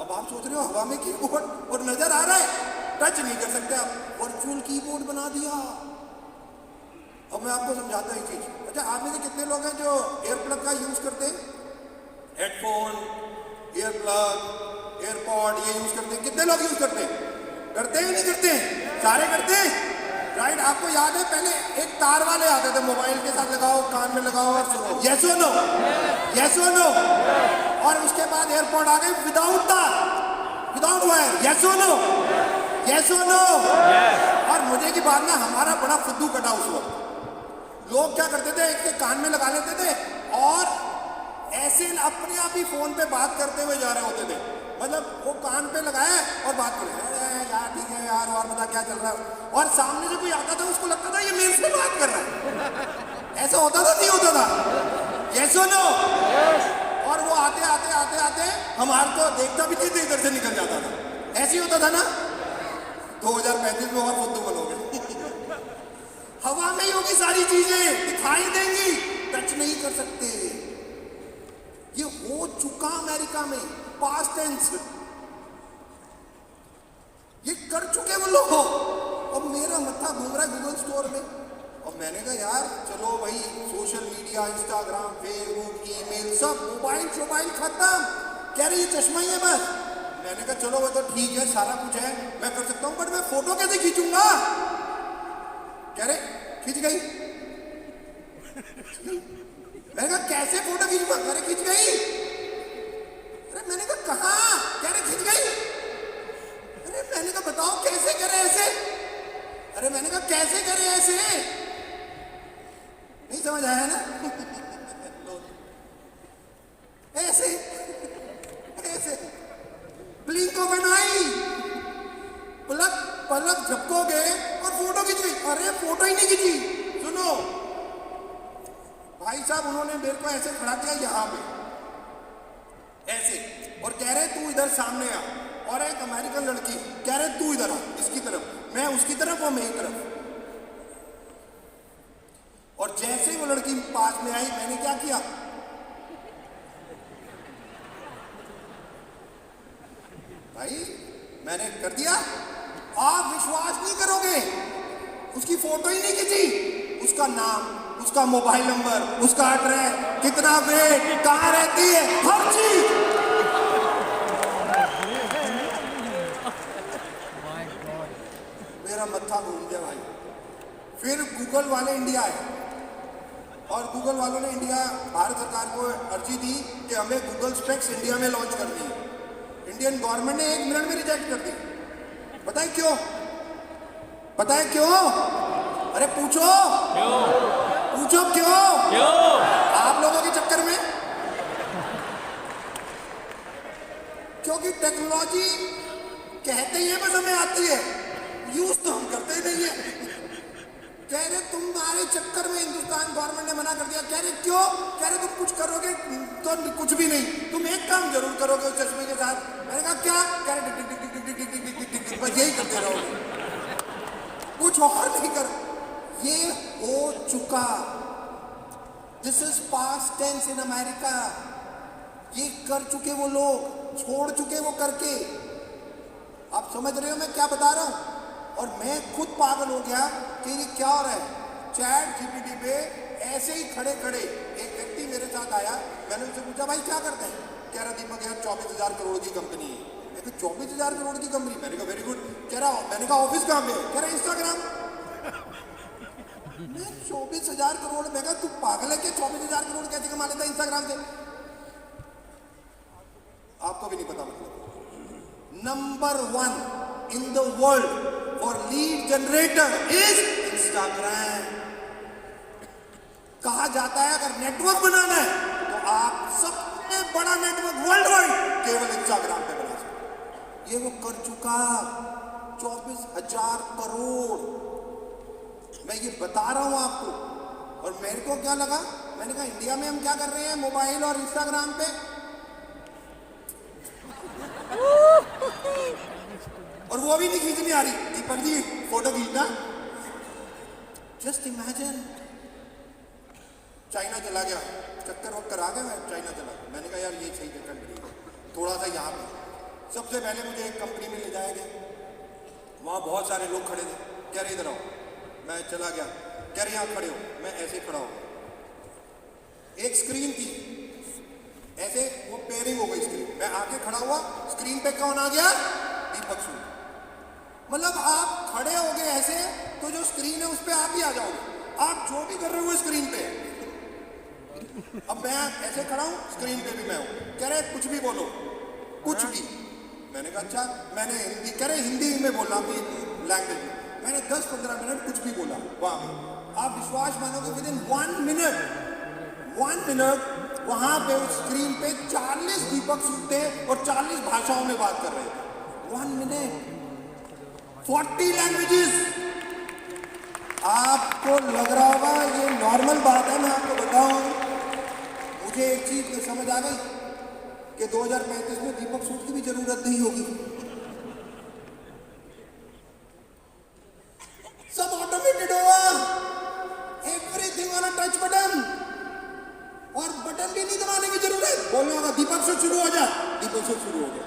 [SPEAKER 2] अब आप सोच रहे हो हवा में कीबोर्ड और नजर आ रहा है, टच नहीं कर सकते आप, वर्चुअल कीबोर्ड बना दिया। अब मैं आपको समझाता हूँ एक चीज। अच्छा आप में से कितने लोग हैं जो एयर प्लग का यूज करते हैं? हेडफोन, एयर प्लग, एयरपॉड ये यूज करते हैं? कितने लोग यूज करते हैं? करते हैं नहीं करते हैं? सारे करते हैं राइट। आपको याद है पहले एक तार वाले आते थे, मोबाइल के साथ लगाओ, कान में लगाओ और सुनो, यस और नो, यस और नो।
[SPEAKER 1] और उसके बाद एयरपोर्ट आ गई विदाउट वायर। यस और नो? यस और नो? और मुझे की बात ना, हमारा बड़ा फुद्दू कटा उस वक्त। लोग क्या करते थे, एक के कान में लगा लेते थे और ऐसे अपने आप ही फोन पे बात करते हुए जा रहे होते थे। मतलब वो कान पे लगाया और बात कर रहे हैं, यार ठीक है यार, और बता क्या चल रहा है। और सामने से कोई आता था, उसको लगता था ये मेरे से बात कर रहा है। ऐसा होता था नहीं होता था? यस और नो? और वो आते आते आते आते हमारे को देखता भी नहीं था, इधर से निकल जाता था। ऐसे ही होता था ना? 2035 में और फुद्दू बनोगे। हवा में ही होगी सारी चीजें, दिखाई देंगी, टच नहीं कर सकते। ये हो चुका अमेरिका में, पास्ट टेंस। ये कर चुके वो लोग। अब मेरा मत्था घूम रहा है गूगल स्टोर में। और मैंने कहा यार चलो भाई, social media, Instagram, Facebook, email, सब मोबाइल खत्म। कह रही ये चश्मा ही है बस। मैंने कहा चलो वो तो ठीक है, सारा कुछ है, मैं कर सकता हूं, बट मैं फोटो कैसे खींचूंगा? कह रहे खींच गई। मैंने कहा कैसे फोटो खींचूंगा? कह रहे खींच गई। अरे मैंने कहा कहां? कह रहे खींच गई। अरे मैंने कहा बताओ कैसे करे ऐसे? अरे मैंने कहा कैसे करे ऐसे? नहीं समझ आया ना? ऐसे ऐसे ब्लिंक ऑफ एन आई, पलक झपकोगे और फोटो खींच गई। अरे फोटो ही नहीं खींची। सुनो भाई साहब, उन्होंने मेरे को ऐसे खड़ा किया यहां पे ऐसे, और कह रहे तू इधर सामने आ। और एक अमेरिकन लड़की कह रहे तू इधर आ, इसकी तरफ, मैं उसकी तरफ और मेरी तरफ। और जैसे ही वो लड़की पास में आई, मैंने क्या किया? भाई मैंने कर दिया। आप विश्वास नहीं करोगे, उसकी फोटो ही नहीं खींची, उसका नाम, उसका मोबाइल नंबर, उसका एड्रेस, कितना वेट, कहां रहती है, हर चीज। मेरा मत्था घूम गया भाई। फिर गूगल वाले इंडिया आए और गूगल वालों ने भारत सरकार को अर्जी दी कि हमें गूगल स्पेक्स इंडिया में लॉन्च करनी है। इंडियन गवर्नमेंट ने 1 मिनट में रिजेक्ट कर दी। बताए क्यों? पता है क्यों? अरे पूछो क्यों? आप लोगों के चक्कर में। क्योंकि टेक्नोलॉजी कहते ही है बस हमें आती है, यूज तो हम करते ही नहीं है। कह रहे तुम्हारे चक्कर में हिंदुस्तान गवर्नमेंट ने मना कर दिया। कह रहे क्यों? कह रहे तुम कुछ करोगे तो कुछ भी नहीं, तुम एक काम जरूर करोगे उस चश्मे के साथ। मैंने कहा क्या? कह रहे टिक टिक टिक टिक टिक टिक टिक टिक टिक, बस यही करते रहोगे, कुछ और नहीं कर। ये हो चुका। This is past tense in America. ये कर चुके वो लोग, छोड़ चुके वो करके। आप समझ रहे हो मैं क्या बता रहा हूं? और मैं खुद पागल हो गया कि ये क्या हो रहा है। चैट जीपीटी पे ऐसे ही खड़े खड़े एक व्यक्ति मेरे साथ आया। मैंने उनसे पूछा भाई क्या करते हैं? कह रहा दीपक यार 24,000 करोड़ की कंपनी है। मैं कहा 24,000 करोड़ की कंपनी? मैंने कहा वेरी गुड। कह रहा, मैंने कहा ऑफिस कहाँ में? कह रहा इंस्टाग्राम। मैं 24,000 करोड़? मैं कहा तू पागल है क्या? 24,000 करोड़ कैसे कमा लेता इंस्टाग्राम से? आपको भी नहीं पता। मतलब number 1 in the world for lead generator is Instagram। कहा जाता है अगर नेटवर्क बनाना है तो आप सबसे बड़ा नेटवर्क वर्ल्ड वाइड केवल इंस्टाग्राम पे बना सकते। ये वो कर चुका। 24,000 करोड़। मैं ये बता रहा हूं आपको। और मेरे को क्या लगा, मैंने कहा इंडिया में हम क्या कर रहे हैं मोबाइल और इंस्टाग्राम पे। और वो भी नहीं खींचनी आ रही। दीपक जी फोटो खींचना। Just imagine. चाइना चला गया, चक्कर वक्कर आ गया, मैं चाइना चला गया। मैंने कहा यार ये सही कंट्री है, थोड़ा सा यहाँ पे। सबसे पहले मुझे एक कंपनी में ले जाया गया। वहाँ बहुत सारे लोग खड़े थे। कह रहे इधर आओ। मैं चला गया। कह रहे यहाँ खड़े हो। मैं ऐसे खड़ा हो। एक स्क्रीन थी ऐसे, वो पेयरिंग हो गई स्क्रीन। मैं आके खड़ा हुआ, स्क्रीन पे कौन आ गया? दीपक सूद। मतलब आप खड़े हो गए ऐसे, तो जो स्क्रीन है उस पे आप ही आ जाओगे। आप जो भी कर रहे हो स्क्रीन पे।
[SPEAKER 2] अब मैं ऐसे खड़ा हूं, स्क्रीन पे भी मैं हूं, कह रहे कुछ भी बोलो, कुछ भी। मैंने कहा अच्छा, मैंने हिंदी, कह रहे हिंदी में बोला अपनी लैंग्वेज में। मैंने 10-15 मिनट कुछ भी बोला वहां पे। आप विश्वास मानोगे विद इन 1 मिनट वहां पे उस स्क्रीन पे 40 दीपक सूद थे और 40 भाषाओं में बात कर रहे थे। 1 मिनट, 40 लैंग्वेजेस। आपको लग रहा होगा ये नॉर्मल बात है, मैं आपको बताऊं, मुझे एक चीज समझ आ गई कि 2035 में दीपक सूद की भी जरूरत नहीं होगी। सब ऑटोमेटेड होगा, everything on a touch button, और बटन भी नहीं दबाने की जरूरत। बोलना होगा दीपक सूद शुरू हो जा, दीपक सूद शुरू हो गया।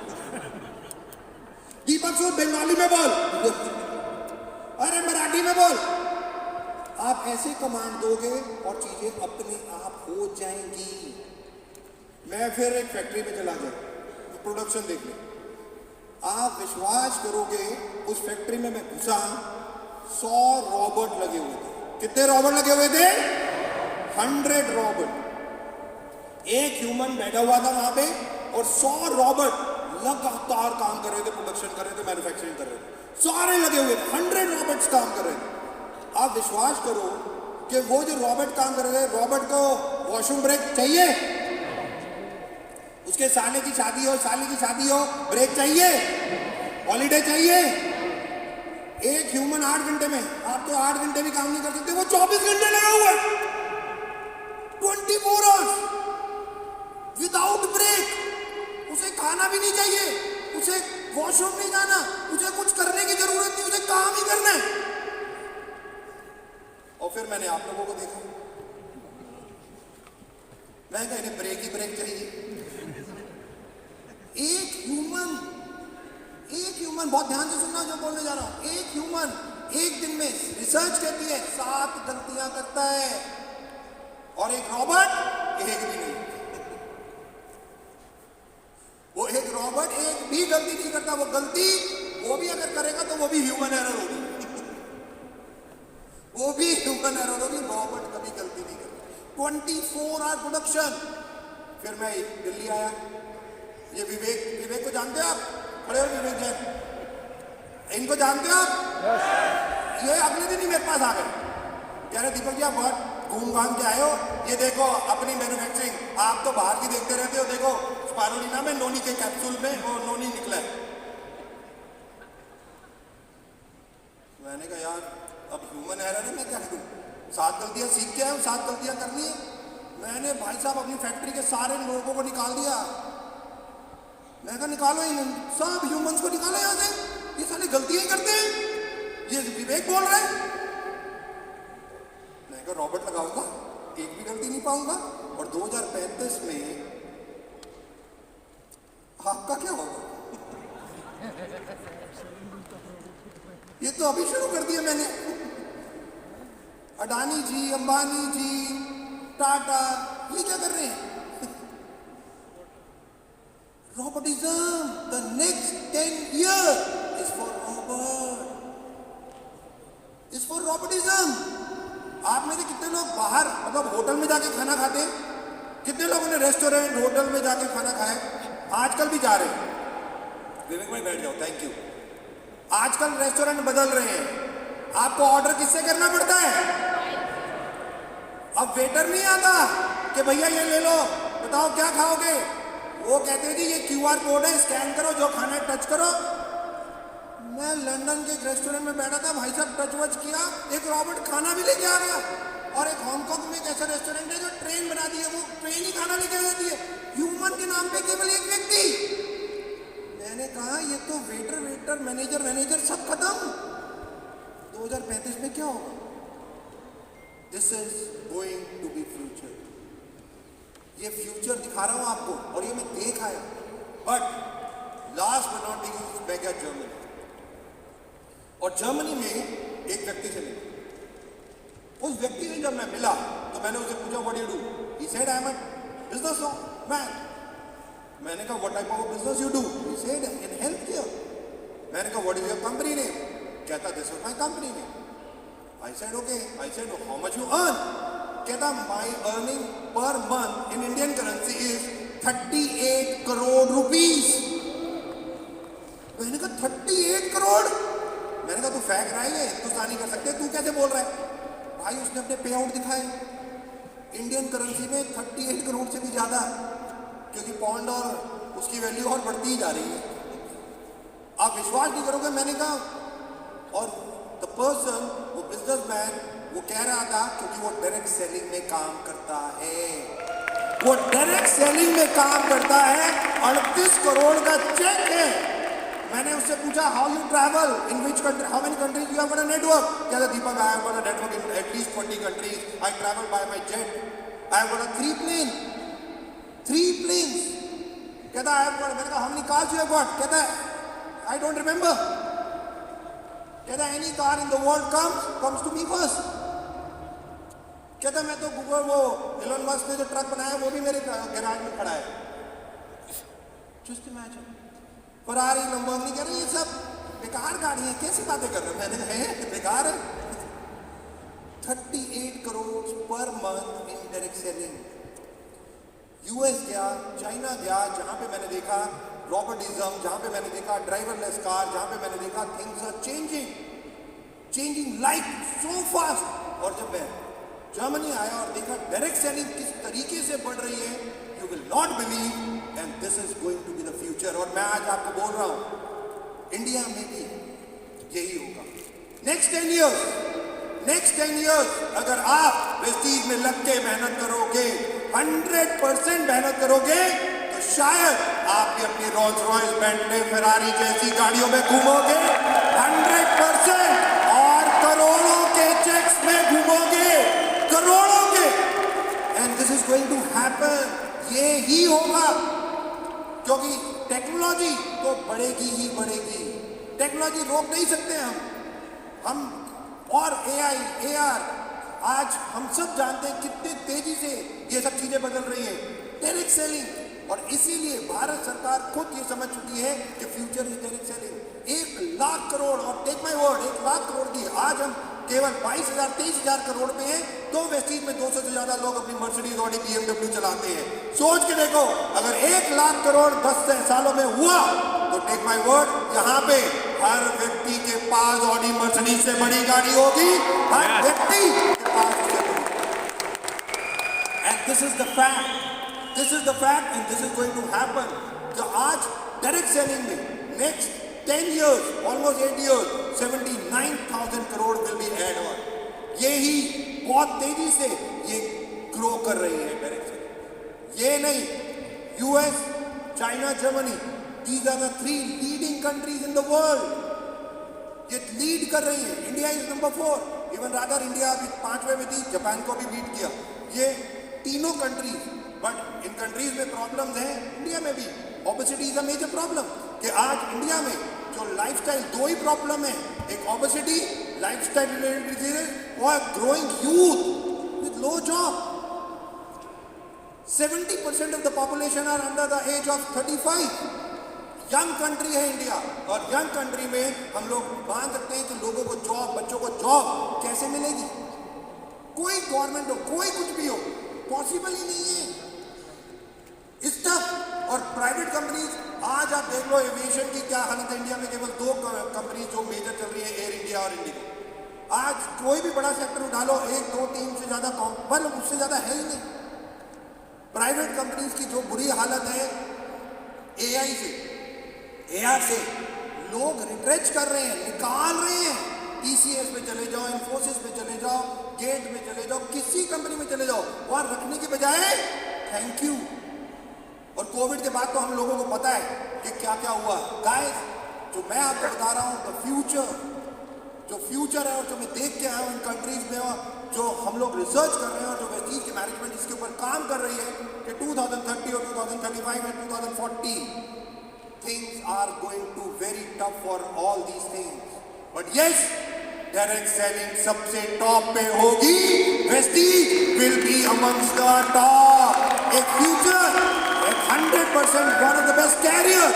[SPEAKER 2] दीपक सूद बंगाली में बोल, अरे मराठी में बोल। आप ऐसे कमांड दोगे और चीजें अपने आप हो जाएंगी। मैं फिर एक फैक्ट्री में चला गया प्रोडक्शन देखने। आप विश्वास करोगे उस फैक्ट्री में मैं घुसा, 100 रॉबोट लगे हुए थे। कितने रॉबोट लगे हुए थे? 100 रॉबोट। एक ह्यूमन बैठा हुआ था वहां पे और 100 रॉबोट लगातार काम कर रहे थे, प्रोडक्शन कर रहे थे, मैन्युफैक्चरिंग कर रहे थे, सारे लगे हुए थे। 100 रॉबोट्स काम कर रहे थे। आप विश्वास करो कि वो जो रॉबोट काम कर रहे थे, रॉबोट को वॉशरूम ब्रेक चाहिए, उसके साले की शादी हो, साली की शादी हो, ब्रेक चाहिए, हॉलीडे चाहिए। एक ह्यूमन 8 घंटे में, आप तो 8 घंटे भी काम नहीं कर सकते, वो 24 घंटे लगा हुआ है, 24 आवर्स विदाउट ब्रेक। उसे खाना भी नहीं चाहिए, उसे वॉशरूम नहीं जाना, उसे कुछ करने की जरूरत नहीं, उसे काम ही करना है। और फिर मैंने आप लोगों को देखा, मैं कहा इन्हें ब्रेक ही ब्रेक चाहिए। एक ह्यूमन, बहुत ध्यान से सुनना जो बोलने जा रहा हूं, एक ह्यूमन एक दिन में, रिसर्च कहती है, 7 गलतियां करता है, और एक रॉबोट एक भी नहीं। वो एक रॉबोट एक भी गलती नहीं करता। वो गलती वो भी अगर करेगा तो वो भी ह्यूमन एरर होगी, वो भी ह्यूमन एरर होगी। रॉबोट कभी गलती नहीं करता। 24 आवर प्रोडक्शन। फिर मैं दिल्ली आया। ये विवेक को जानते हो आप? खड़े हो विवेक जैन, इनको जानते हो आप? ये अगले दिन ही मेरे पास आ गए, कह रहे दीपक जी आप बहुत घूम घाम के आए हो, ये देखो अपनी मैन्युफैक्चरिंग, आप तो बाहर की देखते रहते हो, देखो स्पारुलिना में नोनी के कैप्सूल में वो नोनी निकला है। मैंने कहा यार अब ह्यूमन एरर है, मैं क्या करूं? 7 गलतियां सीख के आया हूं, 7 गलतियां करनी है। मैंने भाई साहब अपनी फैक्ट्री के सारे लोगों को निकाल दिया। मैं कहा निकालो इन सब ह्यूमंस को, निकालो यहां से, ये सारे गलतियां ही करते हैं। ये विवेक बोल रहे हैं। मैं कहा रॉबोट लगाऊंगा, एक भी गलती नहीं पाऊंगा। और 2035 में आपका क्या होगा? ये तो अभी शुरू कर दिया मैंने। अडानी जी, अंबानी जी, टाटा, ये क्या कर रहे हैं? रोबोटिज्म, the next 10 years is for robot, is for robotism। आप में से कितने लोग बाहर मतलब होटल में जाके खाना खाते हैं? कितने लोगों ने रेस्टोरेंट होटल में जाके खाना खाया? आजकल भी जा रहे हैं। विवेक भाई बैठ जाओ, थैंक यू। आजकल रेस्टोरेंट बदल रहे हैं। आपको ऑर्डर किससे करना पड़ता है? अब वेटर नहीं आता कि भैया ये ले लो, बताओ क्या खाओगे। वो कहते हैं जी ये QR कोड है, स्कैन करो, जो खाना है टच करो। मैं लंदन के एक रेस्टोरेंट में बैठा था, भाई साहब टच वच किया, एक रॉबोट खाना भी लेके आ गया। और एक हांगकांग में एक ऐसा रेस्टोरेंट है जो ट्रेन बना दी है, वो ट्रेन ही खाना लेके देती है, ह्यूमन के नाम पे केवल एक व्यक्ति। मैंने कहा ये तो वेटर मैनेजर सब खत्म। 2035 में क्या होगा? This is going to be future. ये फ्यूचर दिखा रहा हूं आपको, और ये मैं देख आया। But last but not least, मैं गया जर्मनी, और जर्मनी में एक व्यक्ति से मिला। उस व्यक्ति से जब मैं मिला तो मैंने उसे पूछा what you do? He said I am a businessman. मैंने कहा what type of business you do? He said in health care. मैंने कहा what is your company name? कहता this is my company name. I said okay. I said how much you earn? कहता my earning per month in Indian currency is 38 crore rupees. मैंने कहा 38 करोड़? मैंने कहा तू फेंक रहा है, हिंदुस्तानी कर सकते, तू कैसे बोल रहा है? भाई उसने अपने पे आउट दिखाए इंडियन करेंसी में 38 करोड़ से भी ज्यादा, क्योंकि पौंड और उसकी वैल्यू और बढ़ती ही जा रही है। आप विश्वास नहीं करोगे, मैंने कहा और द पर्सन, वो बिजनेसमैन, वो कह रहा था क्योंकि वो डायरेक्ट सेलिंग में काम करता है, वो डायरेक्ट सेलिंग में काम करता है, 38 करोड़ का चेक है। मैंने उससे पूछा how you travel, in which country, how many countries you have got a network? कहता Deepak I have got a network in at least 20 countries, I travel by my jet, I have got a 3 planes। कहता I have got, मैंने कहा how many cars you have got? कहता I don't remember. कहता any car in the world comes to me first. कहता मैं तो Google, वो Elon Musk ने जो ट्रक बनाया वो भी मेरे गैराज में खड़ा है। जस्ट इमेजिन, फरारी, लंबोर्गिनी, कह रहे ये सब बेकार गाड़ी है, कैसी बातें कर रहे हो? मैंने कहा है बेकार है। 38 करोड़ पर month in direct selling. US गया, चाइना गया, जहां पे मैंने देखा रोबोटिज्म, जहां पे मैंने देखा ड्राइवरलेस कार, जहां पे मैंने देखा things are changing like so fast. और जब मैं जर्मनी आया और देखा डायरेक्ट सेलिंग किस तरीके से बढ़ रही है, you will not believe, and this is going to be the future. और मैं आज आपको बोल रहा हूं इंडिया में भी यही होगा। नेक्स्ट 10 इयर्स अगर आप प्रेस्टीज में लग के मेहनत करोगे, 100% मेहनत करोगे, तो शायद आप भी अपनी रोल्स रॉयस, बेंटले, फेरारी जैसी गाड़ियों में घूमोगे 100%, और करोड़ों के चेक्स में घूमोगे, करोड़ों के। And this is going to happen, ये ही होगा, क्योंकि टेक्नोलॉजी तो बढ़ेगी ही बढ़ेगी। टेक्नोलॉजी रोक नहीं सकते हम और एआई, एआर, आज हम सब जानते हैं कितनी तेजी से ये सब चीजें बदल रही हैं, डायरेक्ट सेलिंग। और इसीलिए भारत सरकार खुद ये समझ चुकी है कि future is direct selling. 1 lakh crore, और take my word, 1 lakh crore की आज हम केवल 22,000 23,000 करोड़ में हैं, तो वेस्टीज में 200 से ज्यादा लोग अपनी मर्सिडीज, ऑडी, BMW चलाते हैं। सोच के देखो, अगर 1 लाख करोड़ 10 सालों में हुआ, तो टेक माय वर्ड, यहाँ पे हर व्यक्ति के पास ऑडी, मर्सिडीज से बड़ी गाड़ी होगी, हर व्यक्ति के पास उससे बड़ी। And this is the fact, and this is going to happen. जो आज डायरेक्ट सेलिंग में next 10 years, almost 8 years, 79,000 crore will be add on। ये ही बहुत तेजी से ये ग्रो कर रही है डायरेक्ट सेलिंग। ये नहीं, US, China, Germany, these are the 3 leading countries in the world। ये लीड कर रही है। India is number 4, even rather India अभी 5वें में थी, जापान को भी बीट किया। ये तीनों कंट्रीज, बट इन कंट्रीज में प्रॉब्लम्स हैं, इंडिया में भी। Obesity is a major problem, कि आज इंडिया में जो लाइफस्टाइल, 2 ही प्रॉब्लम है, एक ओबेसिटी, लाइफस्टाइल रिलेटेड डिजीजेस, और growing youth with low job. 70% of the population are under the age of 35। Young country है इंडिया, और यंग कंट्री में हम लोग मान सकते हैं कि लोगों को जॉब, बच्चों को जॉब कैसे मिलेगी? कोई गवर्नमेंट हो, कोई कुछ भी हो, पॉसिबल ही नहीं है। इस तक और प्राइवेट कंपनीज, आज आप देख लो एविएशन की क्या हालत है इंडिया में। केवल 2 कंपनी जो मेजर चल रही है, एयर इंडिया और इंडिगो। आज कोई भी बड़ा सेक्टर उठा लो, 1, 2, 3 से ज्यादा मतलब उससे ज्यादा है ही नहीं। प्राइवेट कंपनीज की जो बुरी हालत है, एआई से, एआर से लोग रिट्रेच कर रहे हैं, निकाल रहे हैं। टीसीएस में चले जाओ, इन्फोसिस में चले जाओ, गेट में चले जाओ, किसी कंपनी में चले जाओ, वहां रखने के बजाय थैंक यू। और कोविड के बाद तो हम लोगों को पता है कि क्या क्या हुआ। गाइस, जो मैं आपको बता रहा हूं, जो फ्यूचर है और जो मैं देख के आया हूं इन कंट्रीज में, और जो हम लोग रिसर्च कर रहे हैं, और जो वेस्टीज की मैनेजमेंट इसके ऊपर काम कर रही है कि 2030 और 2035 और 2040 things are going to very tough for all these things, but yes, direct selling सबसे टॉप पे होगी। Vestige will be amongst the top. एक future, 100% one of the best career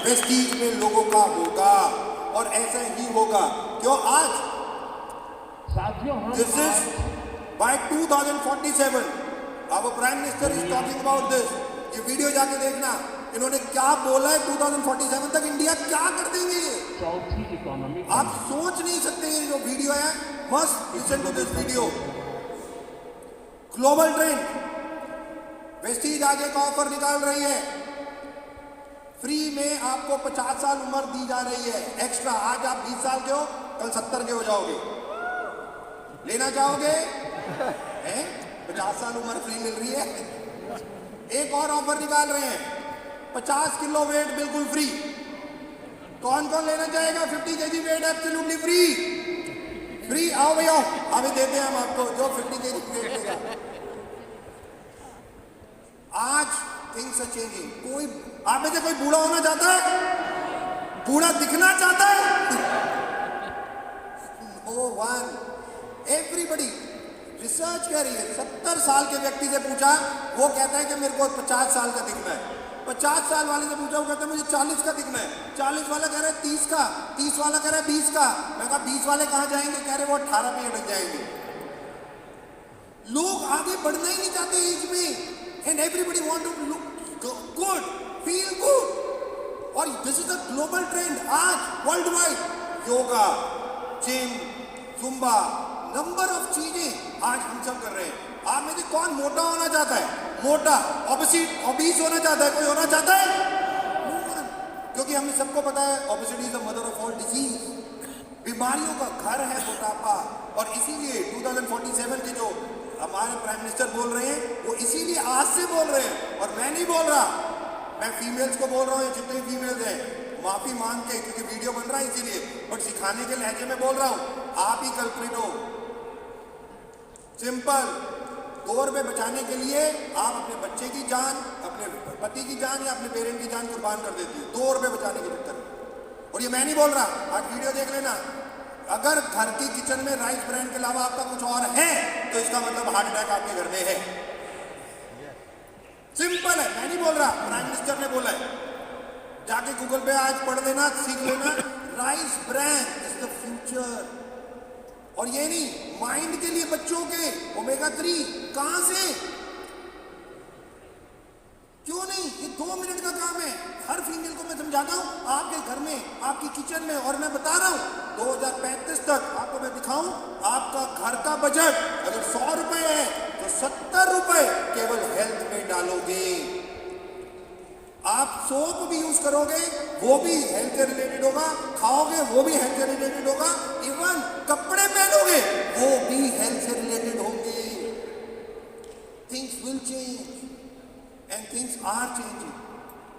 [SPEAKER 2] Vestige में लोगों का होगा, और ऐसा ही होगा। क्यों? आज by 2047 our prime minister is talking about this. ये वीडियो जाके देखना, इन्होंने क्या बोला है। 2047 तक इंडिया क्या कर देंगे,
[SPEAKER 3] चौथी इकोनॉमी
[SPEAKER 2] आप सोच नहीं सकते। ये जो वीडियो है, must listen to this video. Global trend, Vestige आज एक ऑफर निकाल रही है, फ्री में आपको 50 साल उम्र दी जा रही है एक्स्ट्रा। आज आप 20 साल के हो, कल 70 के हो जाओगे। लेना चाहोगे? हैं? 50 साल उम्र फ्री मिल रही है। एक और ऑफर निकाल रहे हैं, 50 किलो वेट बिल्कुल फ्री। कौन कौन लेना चाहेगा? 50 KG weight absolutely free. Free, आओ भैया, अभी देते हैं हम आपको जो 50 केजी वेट लेगा। आज थिंग्स आर चेंजिंग। कोई आप में से कोई बूढ़ा होना चाहता है? बूढ़ा दिखना चाहता है? No one. एवरीबडी, रिसर्च कह रही है, 70 साल के व्यक्ति से पूछा, वो कहता है कि मेरे को 50 साल का दिखना है। 50 साल वाले से पूछा, वो कहता है मुझे 40 का दिखना है। 40 वाला कह रहा है 30 का, 30 वाला कह रहा है 20 का। मैं कहा 20 वाले कहाँ जाएंगे? कह रहे वो 18 पे अटक जाएंगे। लोग आगे बढ़ना ही नहीं चाहते एज में, and everybody want to look good, feel good. और this is the global trend आज worldwide. Yoga, gym, zumba, number of चीजें आज हम सब कर रहे हैं। आप में से कौन मोटा होना चाहता है? मोटा, ओबीस होना चाहता है? कोई होना चाहता है? क्योंकि हमें सबको पता है obesity is the mother of all disease. बीमारियों का घर है मोटापा। और इसीलिए 2047 के जो हमारे प्राइम मिनिस्टर बोल रहे हैं, वो इसीलिए आज से बोल रहे हैं। और मैं नहीं बोल रहा, मैं फीमेल्स को बोल रहा हूँ, जितने फीमेल्स हैं, माफी मांग के, क्योंकि वीडियो बन रहा है इसीलिए, बट सिखाने के लहजे में बोल रहा हूँ। आप ही कल्प्रिट हो। सिंपल, 2 रुपए बचाने के लिए आप अपने बच्चे की जान, अपने पति की जान या अपने पेरेंट की जान कुर्बान कर देती हो 2 रुपए बचाने के चक्कर में। और ये मैं नहीं बोल रहा, आज वीडियो देख लेना। अगर घर की किचन में राइस ब्रांड के अलावा आपका कुछ और है, तो इसका मतलब हार्ट अटैक आपके घर में है। सिंपल है, मैं नहीं बोल रहा, प्राइम मिनिस्टर ने बोला है। जाके गूगल पे आज पढ़ लेना, सीख लेना। Rice brand is the future. और ये नहीं, माइंड के लिए बच्चों के ओमेगा 3 कहां से? क्यों नहीं? ये 2 मिनट का काम है। हर फीमेल को मैं समझाता हूं, आपके घर में, आपकी किचन में। और मैं बता रहा हूं 2035 तक आपको मैं दिखाऊं, आपका घर का बजट अगर 100 रुपए है तो 70 रुपए केवल हेल्थ में डालोगे। आप सोप भी यूज करोगे, वो भी हेल्थ से रिलेटेड होगा। खाओगे, वो भी हेल्थ से रिलेटेड होगा। इवन कपड़े पहनोगे, वो भी हेल्थ से रिलेटेड होंगे। Things will change and things are changing.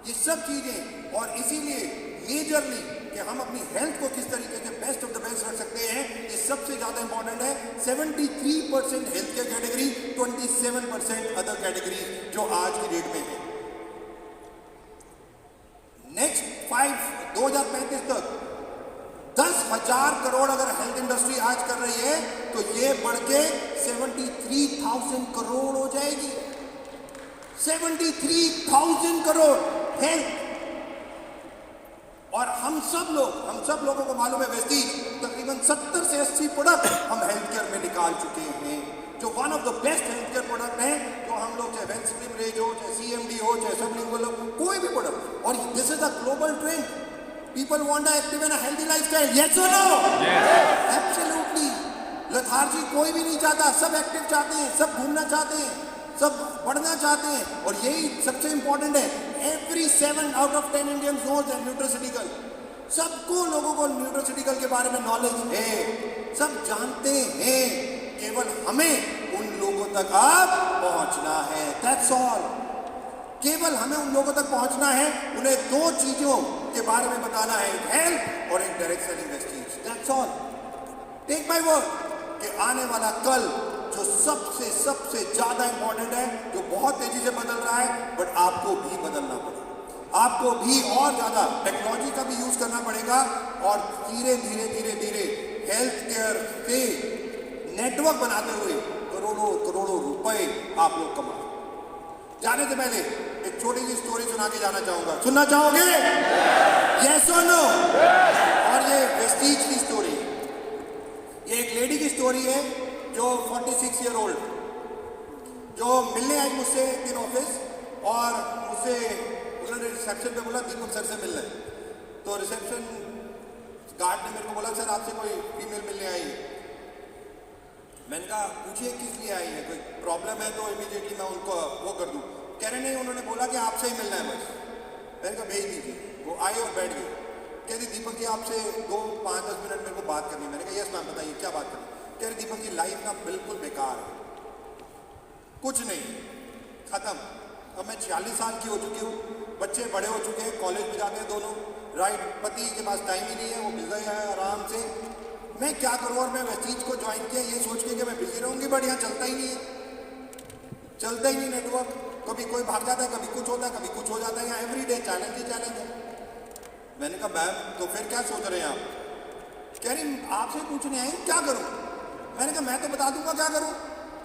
[SPEAKER 2] ये सब चीजें, और इसीलिए मेजरली कि हम अपनी हेल्थ को किस तरीके से बेस्ट ऑफ द बेस्ट रख सकते हैं, ये सबसे ज्यादा इंपॉर्टेंट है। 73% health care category, 27% other category जो आज की डेट में है। नेक्स्ट 2035 तक 10,000 करोड़ अगर हेल्थ इंडस्ट्री आज कर रही है, तो ये बढ़ के 73,000 करोड़ हो जाएगी। 73,000 करोड़ हेल्थ। और हम सब लोगों को मालूम है, वेस्टीज तकरीबन 70 से 80 प्रोडक्ट हम हेल्थ केयर में निकाल चुके हैं, जो one of the best health care product हैं, जो हम लोग चाहे वेंसलिम रेज हो, चाहे CMD हो, चाहे सबलिंगुअल हो, कोई भी प्रोडक्ट। और this is a global trend. People want a active and a healthy lifestyle, yes और नो? एब्सोल्युटली। लेथार्जी कोई भी नहीं चाहता, सब एक्टिव चाहते हैं, सब घूमना चाहते हैं, सब बढ़ना चाहते हैं। और यही सबसे इंपॉर्टेंट है, every 7 out of 10 Indians knows that nutraceutical. सबको, लोगों को न्यूट्रास्यूटिकल के बारे में नॉलेज है, सब जानते हैं। केवल हमें उन लोगों तक आप पहुंचना है, दैट्स ऑल। केवल हमें उन लोगों तक पहुंचना है, उन्हें 2 चीजों के बारे में बताना है, एक हेल्थ और एक direct selling Vestige, that's all. Take my word कि आने वाला कल जो सबसे ज्यादा इंपॉर्टेंट है, जो बहुत तेजी से बदल रहा है, बट आपको भी बदलना पड़ेगा। आपको भी और ज्यादा टेक्नोलॉजी का भी यूज करना पड़ेगा। और धीरे धीरे हेल्थ केयर से नेटवर्क बनाते हुए करोड़ों रुपए आप लोग कमा। जाने से पहले एक छोटी सी स्टोरी सुना के जाना चाहूंगा। सुनना चाहोगे? यस और नो? और ये वेस्टीज की स्टोरी, ये एक लेडी की स्टोरी है जो 46 ईयर ओल्ड, जो मिलने आई मुझसे एक दिन ऑफिस, और मुझसे उन्होंने रिसेप्शन पे बोला दीपक सर से मिलना है। तो रिसेप्शन गार्ड ने मेरे को बोला सर आपसे कोई फीमेल मिलने आई है। मैंने कहा पूछिए किस लिए आई है, कोई प्रॉब्लम है तो इमीडिएटली मैं उनको वो कर दूं। कह रहे नहीं, उन्होंने बोला कि आपसे ही मिलना है बस। मैंने कहा भेज दीजिए। वो आई और बैठ गई। कह रही दीपक जी आपसे 5-10 मिनट मेरे को बात करनी है। मैंने कहा यस मैम बताइए क्या बात करनी। कह रही दीपक जी लाइफ ना बिल्कुल बेकार है, कुछ नहीं, खत्म। अब मैं 46 साल की हो चुकी हूँ, बच्चे बड़े हो चुके हैं, कॉलेज में जाते हैं दोनों, राइट, पति के पास टाइम ही नहीं है, वो बिजी है आराम से। मैं क्या करूँ? और मैं वह चीज़ को ज्वाइन किया ये सोच के कि मैं बिजी रहूँगी, बट यहाँ चलता ही नहीं है, चलता ही नहीं नेटवर्क। कभी कोई भाग जाता है, कभी कुछ होता है, कभी कुछ हो जाता है। यहाँ एवरी डे चैलेंज ही चैलेंज है। मैंने कहा मैम तो फिर क्या सोच रहे हैं आप? कह रही आपसे पूछने आई क्या करूँ। मैंने कहा मैं तो बता दूंगा क्या करूँ,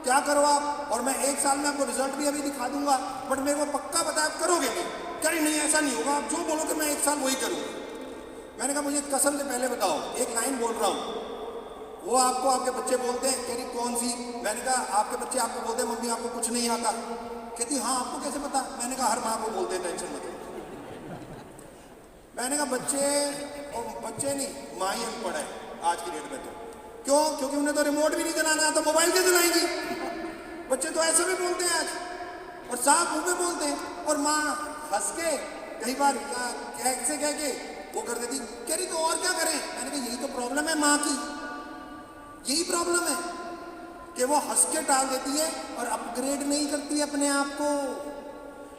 [SPEAKER 2] क्या करो आप, और मैं 1 साल में आपको रिजल्ट भी अभी दिखा दूंगा, बट मेरे को पक्का पता है आप करोगे नहीं। कह रही नहीं ऐसा नहीं होगा, आप जो बोलोगे मैं 1 साल वही करूँगा। मैंने कहा मुझे कसम से पहले बताओ, एक लाइन बोल रहा हूँ, वो आपको आपके बच्चे बोलते हैं। कह रही कौन सी? मैंने कहा आपके बच्चे आपको बोलते हैं मम्मी आपको कुछ नहीं आता। कहती हाँ आपको कैसे पता? मैंने कहा हर माँ को बोलते हैं, टेंशन मत लो। मैंने कहा बच्चे नहीं, माँ ही अनपढ़ है आज की डेट में। तो क्यों? क्योंकि उन्हें तो रिमोट भी नहीं चलाना, तो मोबाइल से चलाएंगी। बच्चे तो ऐसे भी बोलते हैं आज, और साफ मुंह में बोलते हैं, और माँ हंस के कई बार कैसे कह के वो कर देती। कह रही तो और क्या करें? मैंने कहा यही तो प्रॉब्लम है माँ की, यही प्रॉब्लम है कि वो हंस के टाल देती है और अपग्रेड नहीं करती अपने आप को।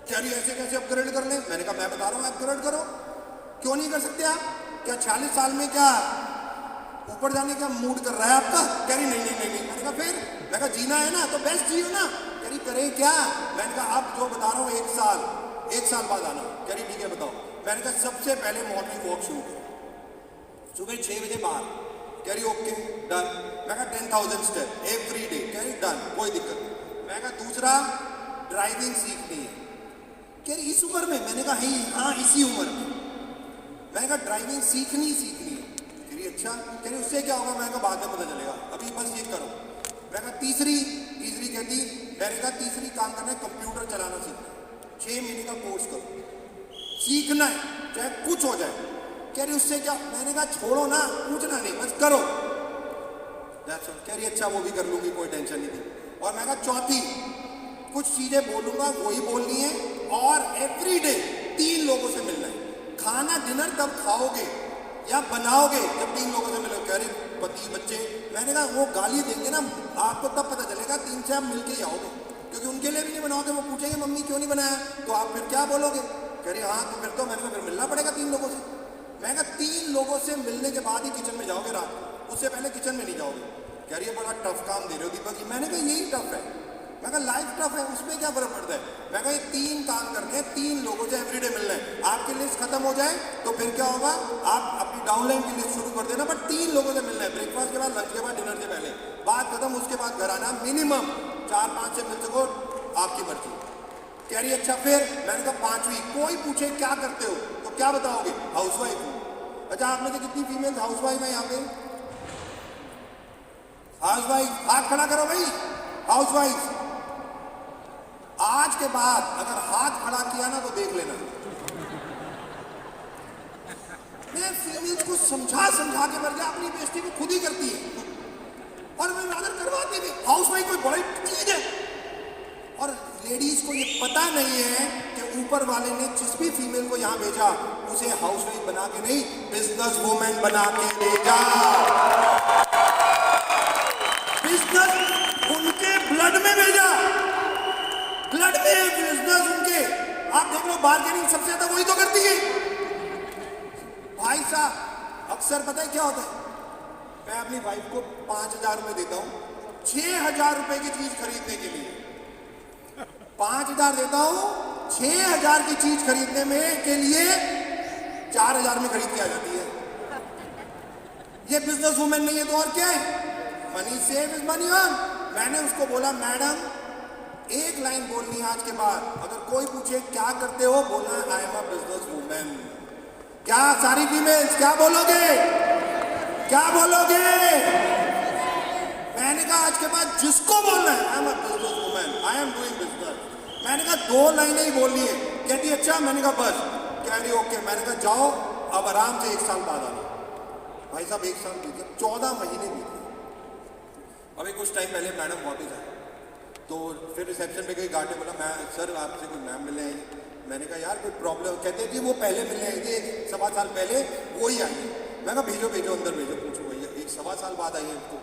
[SPEAKER 2] कह रही ऐसे कैसे अपग्रेड कर ले? मैंने कहा मैं बता रहा हूँ अपग्रेड करो। क्यों नहीं कर सकते आप? क्या 40 साल में क्या ऊपर जाने का मूड कर रहा है आपका? कह रही नहीं। मैंने कहा फिर? मैं कहा जीना है ना तो बेस्ट जियो ना। कह रही करे क्या? मैंने कहा आप जो बता रहा हूँ 1 साल बाद आना। कह रही ठीक है बताओ। मैंने कहा सबसे पहले मॉर्निंग वॉक शुरू करो, सुबह 6 बजे बाहर। कह रही ओके डन। मैं कहा 10,000 स्टेप एवरी डे। कह रही डन, कोई दिक्कत नहीं। मैं कहा दूसरा ड्राइविंग सीखनी है। कह रही इस उम्र में? मैंने कहा हाँ इसी उम्र में। मैंने कहा ड्राइविंग सीखनी है। कह रही अच्छा। कह रही उससे क्या होगा? मैंने कहा बाद में पता चलेगा, अभी बस ये करो। मैं कहा तीसरी कहती। मैंने कहा तीसरी काम करना है, कंप्यूटर चलाना सीखना है, 6 महीने का कोर्स करो, सीखना है चाहे कुछ हो जाए। कह रही उससे क्या? मैंने कहा छोड़ो ना, पूछना नहीं, बस करो। कह रही अच्छा वो भी कर लूंगी, कोई टेंशन नहीं थी। और मैं कहा चौथी, कुछ चीजें बोलूंगा वही बोलनी है, और एवरी डे 3 लोगों से मिलना है। खाना डिनर तब खाओगे या बनाओगे जब 3 लोगों से मिलोगे। कह रही पति बच्चे। मैंने कहा वो गाली देंगे ना आपको, तब पता चलेगा 3 से आप मिलके ही आओगे, क्योंकि उनके लिए भी नहीं बनाओगे। वो पूछेंगे मम्मी क्यों नहीं बनाया, तो आप फिर क्या बोलोगे? कह रही हाँ तो फिर तो मैंने कहा फिर मिलना पड़ेगा 3 लोगों से। मैं कहा 3 लोगों से मिलने के बाद ही किचन में जाओगे रात को, उससे पहले किचन में नहीं जाओगे। कह रही है बड़ा टफ काम दे रहे हो दीपक जी। मैंने कहा यही टफ है। मैं कहा लाइफ टफ है, उसमें क्या फर्क पड़ता है? मैं कहा ये 3 काम करने हैं, 3 लोगों से एवरीडे मिलना है। आपकी लिस्ट खत्म हो जाए तो फिर क्या होगा? आप अपनी डाउनलाइन की लिस्ट शुरू कर देना, बट 3 लोगों से मिलना है, ब्रेकफास्ट के बाद, लंच के बाद, डिनर से पहले। बात खत्म, उसके बाद घर आना। मिनिमम 4-5 से मिल सको, आपकी मर्जी। कह रही अच्छा फिर? मैंने कहा 5वीं, कोई पूछे क्या करते हो तो क्या बताओगे? हाउसवाइफ हूँ। अच्छा आप में से कितनी फीमेल हाउसवाइफ है यहाँ पे? हाउसवाइफ हाथ खड़ा करो भाई। हाउसवाइफ आज के बाद अगर हाथ खड़ा किया ना तो देख लेना। मैं फीमेल्स को समझा के मर गया, अपनी बेइज्जती को खुद ही करती है, और मैं रादर करवाती भी। हाउसवाइफ कोई बड़ी चीज है, और लेडीज को ये पता नहीं है कि ऊपर वाले ने जिस भी फीमेल को यहाँ भेजा उसे हाउसवाइफ बना के नहीं, बिजनेस वुमेन बना के भेजा। बिजनेस उनके ब्लड में भेजा, ब्लड में बिजनेस उनके। आप देख लो बार्गेनिंग सबसे ज्यादा वही तो करती है भाई साहब। अक्सर पता है क्या होता है? मैं अपनी वाइफ को 5,000 रुपए देता हूँ 6,000 रुपए की चीज खरीदने के लिए। 5,000 देता हूँ 6,000 की चीज खरीदने में के लिए 4,000 में खरीद के आ जाती है। ये बिजनेस वुमेन नहीं है तो और क्या है? Money save is money earn. मैंने उसको बोला मैडम एक लाइन बोलनी आज के बाद, अगर कोई पूछे क्या करते हो, बोलना आई एम अ बिजनेस वुमेन। क्या सारी फीमेल्स क्या बोलोगे? क्या बोलोगे? मैंने कहा आज के बाद जिसको बोलना है, आई am a business woman, I am doing business. मैंने कहा 2 लाइनें ही बोलनी है। कहती अच्छा, मैंने कहा बस। कह रही ओके। मैंने कहा जाओ अब आराम से 1 साल बाद आना। भाई साहब 1 साल बीत गए, 14 महीने बीत गए। अभी कुछ टाइम पहले मैडम वापस आए, तो फिर रिसेप्शन पे गई, गार्ड ने बोला मैं सर आपसे कोई मैम मिलने आई। मैंने कहा यार कोई प्रॉब्लम? कहते जी वो पहले मिलने आई थी 1.25 साल पहले, वो ही आई है। मैं कहा भेजो भेजो अंदर भेजो, पूछो भैया 1.25 साल बाद आई है तो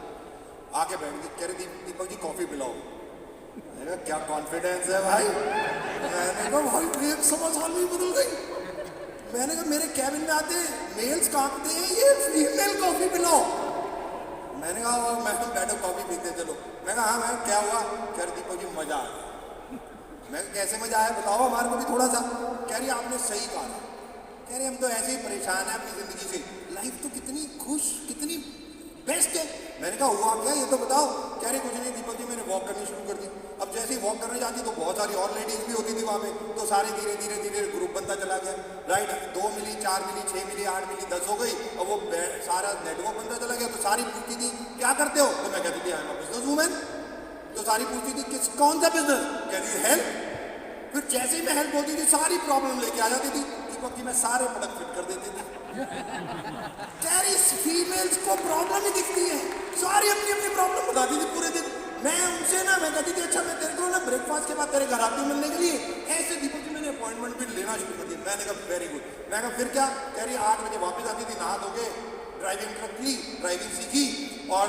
[SPEAKER 2] आके बैठ गई। कह रही दीपक जी कॉफी पिलाओ। मैंने कहा क्या कॉन्फिडेंस है भाई। मैंने कहा भाई 1.25 साल में बदल गई। मैंने कहा मेरे कैबिन में आते मेल्स कांपते हैं, ये फीमेल कॉफी पिलाओ। मैंने कहा मैडम बैठो कॉफी पीते चलो। मैं कहा हाँ मैम क्या हुआ? कह रही दीपक जी मजा आ गया। मैं कैसे मजा आया बताओ हमारे को भी थोड़ा सा। कह रही आपने सही कहा। कह रही हम तो ऐसे ही परेशान हैं अपनी जिंदगी से, लाइफ तो कितनी खुश कितनी बेस्ट है। मैंने कहा हुआ क्या ये तो बताओ। कह रही कुछ नहीं दीपक जी मैंने वॉक करनी शुरू कर दी। अब जैसे ही वॉक करने जाती तो बहुत सारी और लेडीज भी होती थी वहाँ पे, तो सारे धीरे धीरे धीरे ग्रुप बनता चला गया। राइट, 2 मिली 4 मिली 6 मिली 8 मिली 10 हो गई। और वो सारा नेटवर्क बनता चला गया। तो सारी पूछती थी क्या करते हो? तो मैं कहती थी आई एम अ बिजनेस वुमन। तो सारी पूछती थी किस कौन सा बिजनेस? कहती थी हेल्थ। फिर जैसे ही मैं हेल्प बोलती थी सारी प्रॉब्लम लेके आ जाती थी। दीपक जी मैं सारे प्रोडक्ट फिट कर देती थी। कह रही फीमेल्स को प्रॉब्लम ही दिखती है, सारी अपनी अपनी प्रॉब्लम बताती थी पूरे दिन। मैं उनसे ना मैं कहती थी अच्छा मैं तेरे को ना ब्रेकफास्ट के बाद तेरे घर आती हूँ मिलने के लिए। ऐसे दीपक जी मैंने अपॉइंटमेंट भी लेना शुरू कर दी। मैंने कहा वेरी गुड। मैं कहा फिर क्या? कह रही 8 बजे वापस आती थी, नहा धो के ड्राइविंग ट्रक ली, ड्राइविंग सीखी और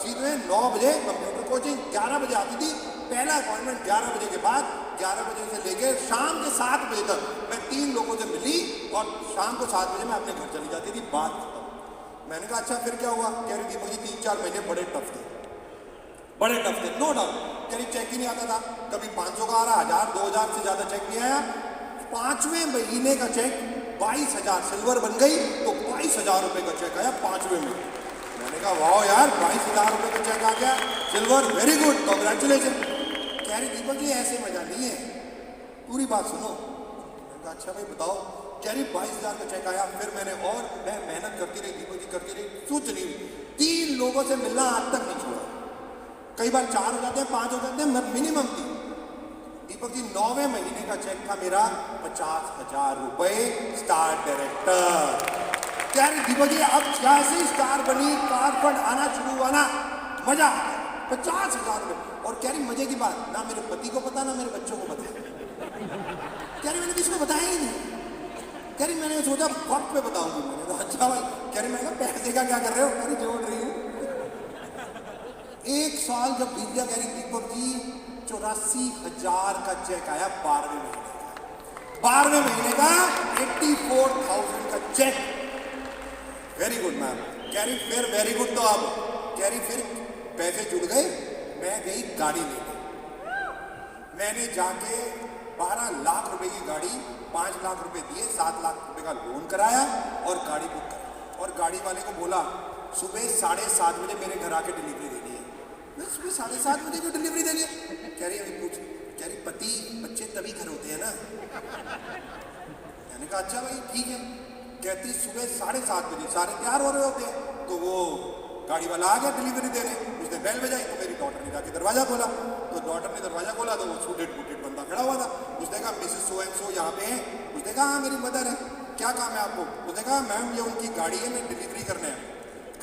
[SPEAKER 2] सीधे 9 बजे कंप्यूटर कोचिंग। 11 बजे आती थी। पहला अपॉइंटमेंट 11 बजे के बाद, 11 बजे से लेके शाम के 7 बजे तक मैं 3 लोगों से मिली और शाम को 7 बजे मैं अपने घर चली जाती थी। बात खत्म। मैंने कहा अच्छा फिर क्या हुआ? कह रही दीपक जी 3-4 महीने बड़े टफ थे, बड़े टफ थे नो डाउट। कह रही चेक ही नहीं आता था, कभी 500 का आ रहा, 1000 2000 से ज्यादा चेक नहीं आया। 5वें महीने का चेक 22,000 सिल्वर बन गई तो 22,000 रुपए का चेक आया 5वें में। मैंने कहा वाह यार 22,000 रुपए का चेक आ गया सिल्वर, वेरी गुड कॉन्ग्रेचुलेशन। कह रही दीपक जी ऐसे मजा नहीं है, पूरी बात सुनो। मैंने कहा अच्छा भाई बताओ। कह रही 22,000 का चेक आया। फिर मैंने और मैं मेहनत करती रही दीपक जी करती रही, कुछ नहीं 3 लोगों से मिलना आज तक नहीं छोड़ा। कई बार 4 हो जाते हैं 5 हो जाते हैं, मिनिमम 3। दीपक जी 9वें महीने का चेक था मेरा 50,000 रुपए स्टार डायरेक्टर। कह रही दीपक जी अब जैसे ही स्टार बनी कार फंड आना शुरू हुआ ना मजा आ गया 50,000 रुपए। और कह रही मजे की बात ना मेरे पति को पता ना मेरे बच्चों को पता। कह रही मैंने किसी को बताया ही नहीं। कह रही मैंने सोचा वक्त पे बताऊंगी। मैंने कहा अच्छा भाई। कह रही मैंने कहा पैसे का क्या कर रहे हो? कह रही जोड़ रही हूँ। 1 साल जब बीत गया कह रही दीपक जी 84,000 का चेक आया 12वें महीने का। 12वें महीने का 84,000 का चेक। Very good ma'am. कह रही फिर वेरी गुड तो अब कह रही फिर पैसे जुड़ गए, मैं गई गाड़ी लेने। मैंने जाके 12 लाख रुपए की गाड़ी 5 लाख रुपए दिए, 7 लाख रुपए का लोन कराया और गाड़ी बुक कराई। और गाड़ी वाले को बोला सुबह 7:30 बजे मेरे घर आके डिलीवरी देनी है। मैं सुबह 7:30 बजे क्यों डिलीवरी देनी है? कह रही अभी पूछ। कह रही पति बच्चे तभी घर होते हैं ना। मैंने कहा अच्छा भाई ठीक है। कहती सुबह 7:30 बजे सारे तैयार हो रहे होते हैं तो वो गाड़ी वाला आ गया डिलीवरी देने। उसने बेल बजाई तो मेरी डॉटर ने जाके दरवाजा खोला। तो डॉटर ने दरवाजा खोला तो वो सूटेड बूटेड बंदा खड़ा हुआ था। उसने कहा मिसेस सो एंड सो यहाँ पे है? उसने कहा हाँ मेरी मदर है। क्या काम है आपको? उसने कहा मैम ये उनकी गाड़ी है, मैं डिलीवरी करने आया।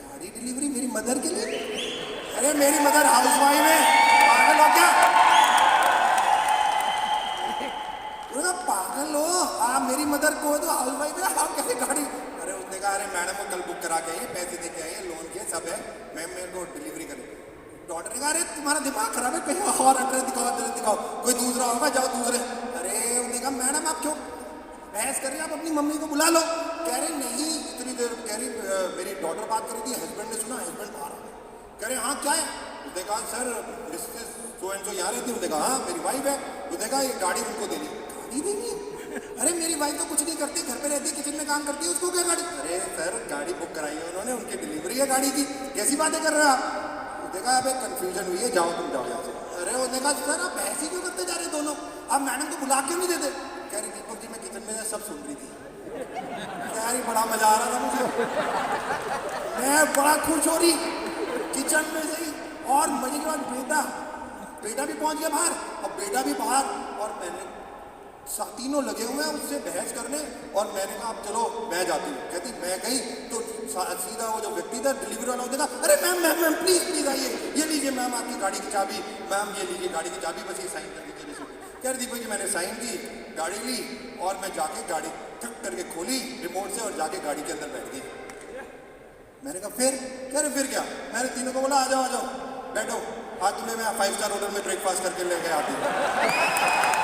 [SPEAKER 2] गाड़ी डिलीवरी मेरी मदर के लिए? अरे मेरी मदर हाउस वाइफ है, पागल हो क्या? पागल हो आप? मेरी मदर को तो हाउस वाइफ है, आप कैसे गाड़ी? अरे उसने कहा अरे मैडम को कल बुक करा के आइए, पैसे दे के आइए, लोन के सब है, मैम मेरे को डिलीवरी करें। डॉक्टर ने कहा अरे तुम्हारा दिमाग खराब है, कहीं और एड्रेस दिखाओ कोई दूसरा होगा, जाओ दूसरे। अरे उसने कहा मैडम आप क्यों बहस कर रही हैं, आप अपनी मम्मी को बुला लो। कह रहे नहीं इतनी देर। कह रही मेरी डॉटर बात कर रही थी, हस्बैंड ने सुना, हस्बैंड बाहर आ गए। कह रहे हाँ क्या है? उसने कहा sir Mrs so and so यहाँ रहती है। उसने कहा हाँ मेरी वाइफ है। उसने कहा ये गाड़ी उनको देनी। गाड़ी देनी? अरे मेरी वाइफ तो कुछ नहीं करती, घर पे रहती है, किचन में काम करती है, उसको क्या गाड़ी? अरे सर गाड़ी बुक कराई है उन्होंने, उनकी डिलीवरी है गाड़ी की, कैसी बातें कर रहे हो आप? उसने कहा अबे कंफ्यूजन हुई है, जाओ तुम जाओ यहाँ से। अरे उसने कहा सर आप बहस ही क्यों करते जा रहे दोनों, आप मैडम को बुला क्यों नहीं देते? कह रही दीपक जी मैं किचन में सब सुन रही थी। कह रही बड़ा मजा आ रहा था मुझे, मैं बड़ा खुश हो रही किचन में से ही और मजे की बात बेटा भी पहुंच गया बाहर और बेटा भी बाहर, और मैंने तीनों लगे हुए हैं उससे बहस करने, और मैंने कहा अब चलो मैं जाती हूँ। कहती मैं गई तो सीधा वो जो व्यक्ति था डिलीवरी वाला देखा, अरे मैम प्लीज आइए, ये लीजिए मैम आपकी गाड़ी की चाबी, मैम ये लीजिए गाड़ी की चाबी, बस ये साइन कर दीजिए। कह रही दीपक जी मैंने साइन की, गाड़ी ली और मैं जाके गाड़ी ठक करके खोली रिमोट से और जाके गाड़ी के अंदर बैठ गई। मैंने कहा फिर? कह रहे फिर क्या? मैंने तीनों को बोला आ जाओ बैठो, आज तुम्हें मैं 5 स्टार होटल में ब्रेकफास्ट करके लेके आती हूँ।